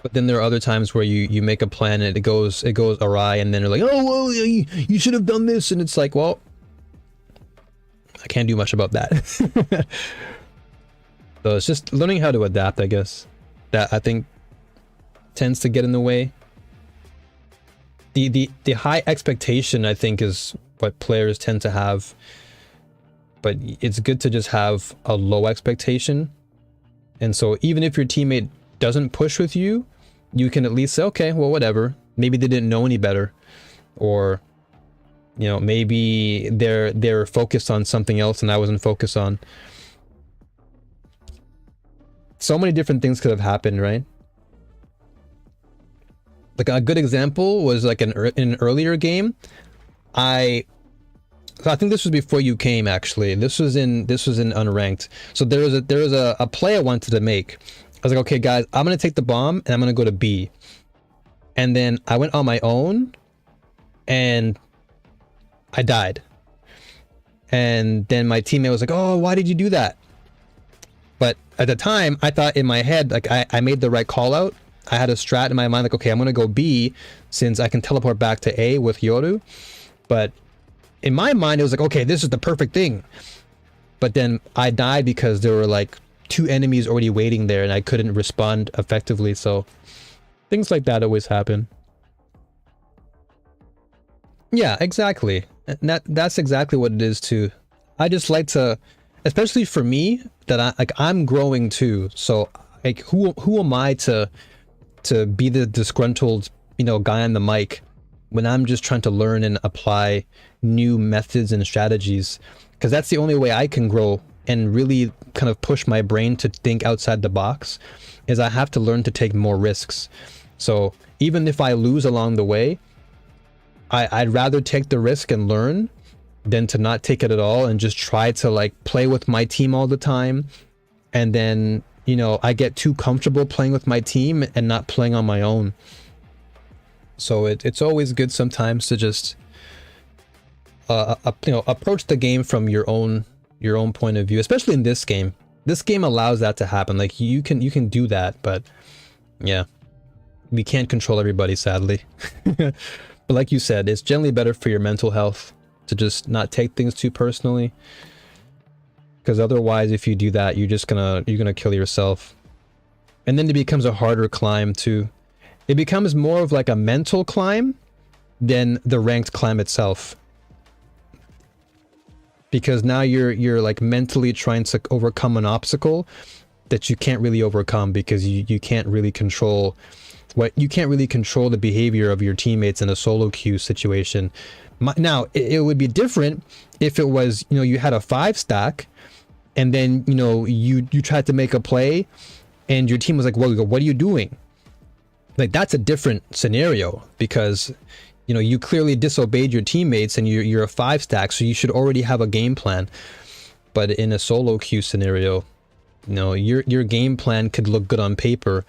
But then there are other times where you make a plan and it goes awry, and then they're like, oh well, you should have done this, and it's like, well, I can't do much about that. So it's just learning how to adapt, I guess. That I think tends to get in the way. The high expectation, I think, is what players tend to have. But it's good to just have a low expectation. And so even if your teammate doesn't push with you, you can at least say, okay, well, whatever. Maybe they didn't know any better. Or, you know, maybe they're focused on something else and I wasn't focused on. So many different things could have happened, right? Like a good example was like in an earlier game. I think this was before you came, actually. This was in unranked. So there was a play I wanted to make. I was like, okay, guys, I'm gonna take the bomb and I'm gonna go to B. And then I went on my own, and I died. And then my teammate was like, oh, why did you do that? But at the time, I thought in my head, like I made the right call out. I had a strat in my mind, like, okay, I'm gonna go B since I can teleport back to A with Yoru. But in my mind, it was like, okay, this is the perfect thing. But then I died because there were like 2 enemies already waiting there and I couldn't respond effectively. So things like that always happen. Yeah, exactly. And that's exactly what it is too. I just like to, especially for me, that I'm growing too. So like, who am I to be the disgruntled, you know, guy on the mic when I'm just trying to learn and apply new methods and strategies? Because that's the only way I can grow and really kind of push my brain to think outside the box, is I have to learn to take more risks. So even if I lose along the way, I'd rather take the risk and learn than to not take it at all and just try to like play with my team all the time. And then, you know, I get too comfortable playing with my team and not playing on my own. So it's always good sometimes to just, you know, approach the game from your own point of view, especially in this game. This game allows that to happen. Like you can do that, but yeah, we can't control everybody, sadly. But like you said, it's generally better for your mental health to just not take things too personally. Because otherwise, if you do that, you're gonna kill yourself. And then it becomes a harder climb too. It becomes more of like a mental climb than the ranked climb itself. Because now you're like mentally trying to overcome an obstacle that you can't really overcome because you can't really control the behavior of your teammates in a solo queue situation. Now it would be different if it was, you know, you had a 5 stack and then, you know, you tried to make a play and your team was like, well, what are you doing? Like that's a different scenario because, you know, you clearly disobeyed your teammates and you're a 5 stack, so you should already have a game plan. But in a solo queue scenario, you know, your game plan could look good on paper,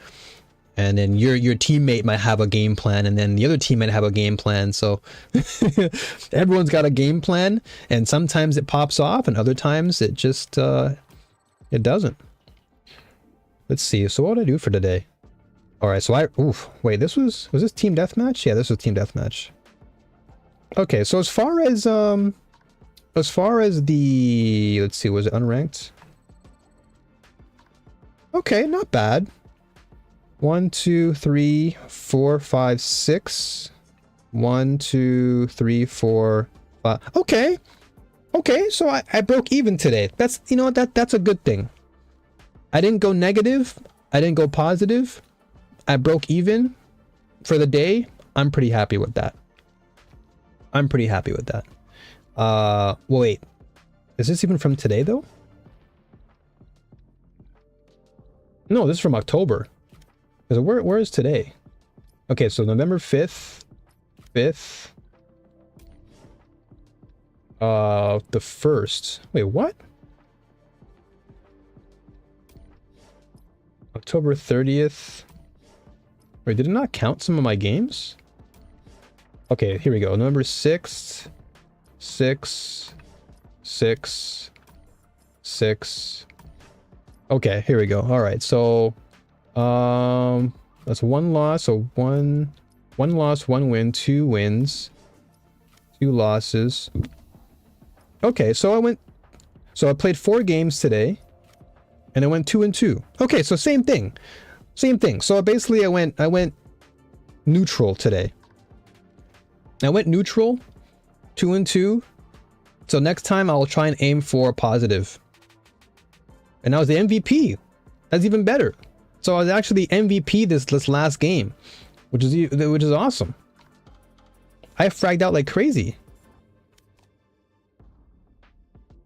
and then your teammate might have a game plan, and then the other team might have a game plan. So everyone's got a game plan, and sometimes it pops off, and other times it just it doesn't. Let's see. So what did I do for today? All right, so wait, was this team deathmatch? Yeah, this was team deathmatch. Okay, so as far as the, let's see, was it unranked? Okay, not bad. 1, 2, 3, 4, 5, 6. 1, 2, 3, 4, 5. Okay. Okay, so I broke even today. That's, you know, that's a good thing. I didn't go negative. I didn't go positive. I broke even for the day. I'm pretty happy with that. Well, wait. Is this even from today though? No, this is from October. Where is today? Okay, so November 5th. The 1st. Wait, what? October 30th. Wait, did it not count some of my games? Okay, here we go. November 6th. 6. 6. 6. Okay, here we go. All right, so that's 1 loss. So one loss, 1 win, 2 wins, 2 losses. Okay, so I played 4 games today, and I went 2-2. Okay, so same thing. So basically I went neutral today. I went neutral, 2-2. So next time I'll try and aim for positive. And I was the MVP. That's even better. So I was actually MVP this last game, which is awesome. I fragged out like crazy.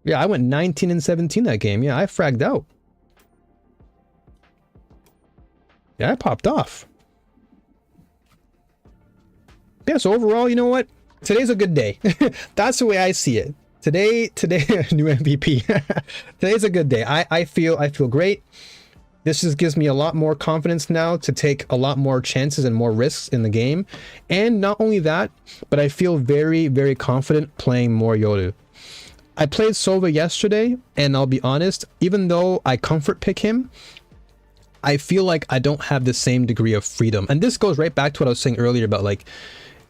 Yeah, I went 19-17 that game. Yeah, I fragged out. Yeah, I popped off. Yeah, so overall, you know what? Today's a good day. That's the way I see it. Today, new MVP. Today's a good day. I feel great. This just gives me a lot more confidence now to take a lot more chances and more risks in the game. And not only that, but I feel very, very confident playing more Yoru. I played Sova yesterday, and I'll be honest, even though I comfort pick him, I feel like I don't have the same degree of freedom. And this goes right back to what I was saying earlier about like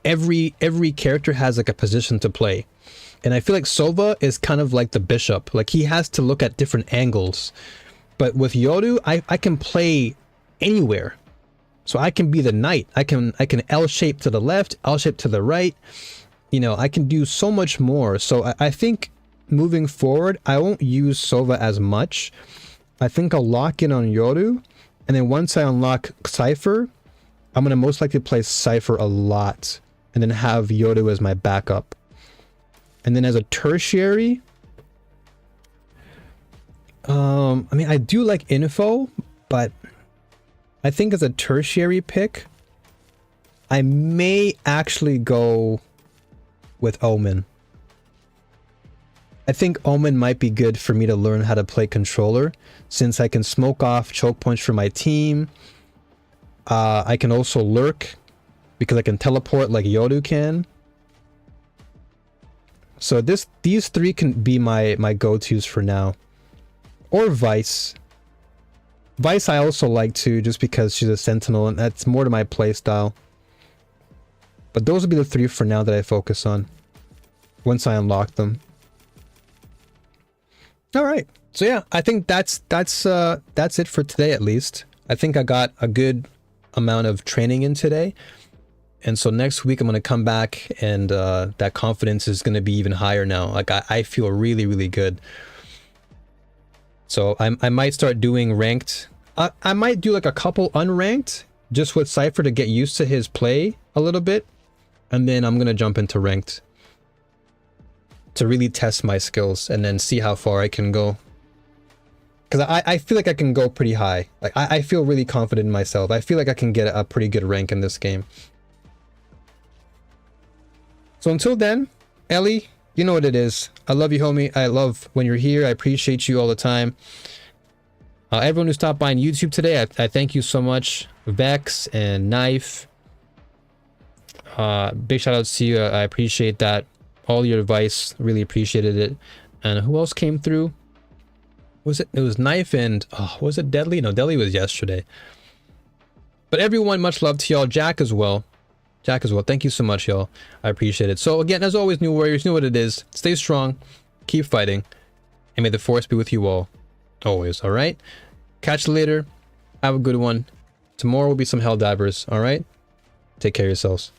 every character has like a position to play. And I feel like Sova is kind of like the bishop. Like he has to look at different angles. But with Yoru, I can play anywhere. So I can be the knight. I can L shape to the left, L shape to the right. You know, I can do so much more. So I think moving forward, I won't use Sova as much. I think I'll lock in on Yoru. And then once I unlock Cypher, I'm going to most likely play Cypher a lot. And then have Yoru as my backup. And then as a tertiary, I mean, I do like Info, but I think as a tertiary pick, I may actually go with Omen. I think Omen might be good for me to learn how to play controller, since I can smoke off choke points for my team. I can also lurk because I can teleport like Yoru can. So these three can be my go-tos for now. Or Vice. Vice I also like too, just because she's a sentinel and that's more to my playstyle. But those will be the three for now that I focus on once I unlock them. All right. So yeah, I think that's it for today at least. I think I got a good amount of training in today. And so next week I'm going to come back and that confidence is going to be even higher now. Like I feel really, really good. So I might start doing ranked. I might do like a couple unranked just with Cypher to get used to his play a little bit. And then I'm going to jump into ranked to really test my skills and then see how far I can go. Because I feel like I can go pretty high. Like I feel really confident in myself. I feel like I can get a pretty good rank in this game. So until then, Ellie, you know what it is. I love you, homie. I love when you're here. I appreciate you all the time. Everyone who stopped by on YouTube today, I thank you so much. Vex and Knife. Big shout out to you. I appreciate that. All your advice, really appreciated it. And who else came through? Was it? It was Knife and was it Deadly? No, Deadly was yesterday. But everyone, much love to y'all. Jack as well. Thank you so much, y'all. I appreciate it. So again, as always, new warriors, you know what it is. Stay strong, keep fighting, and may the force be with you all. Always, all right? Catch you later. Have a good one. Tomorrow will be some Helldivers, all right? Take care of yourselves.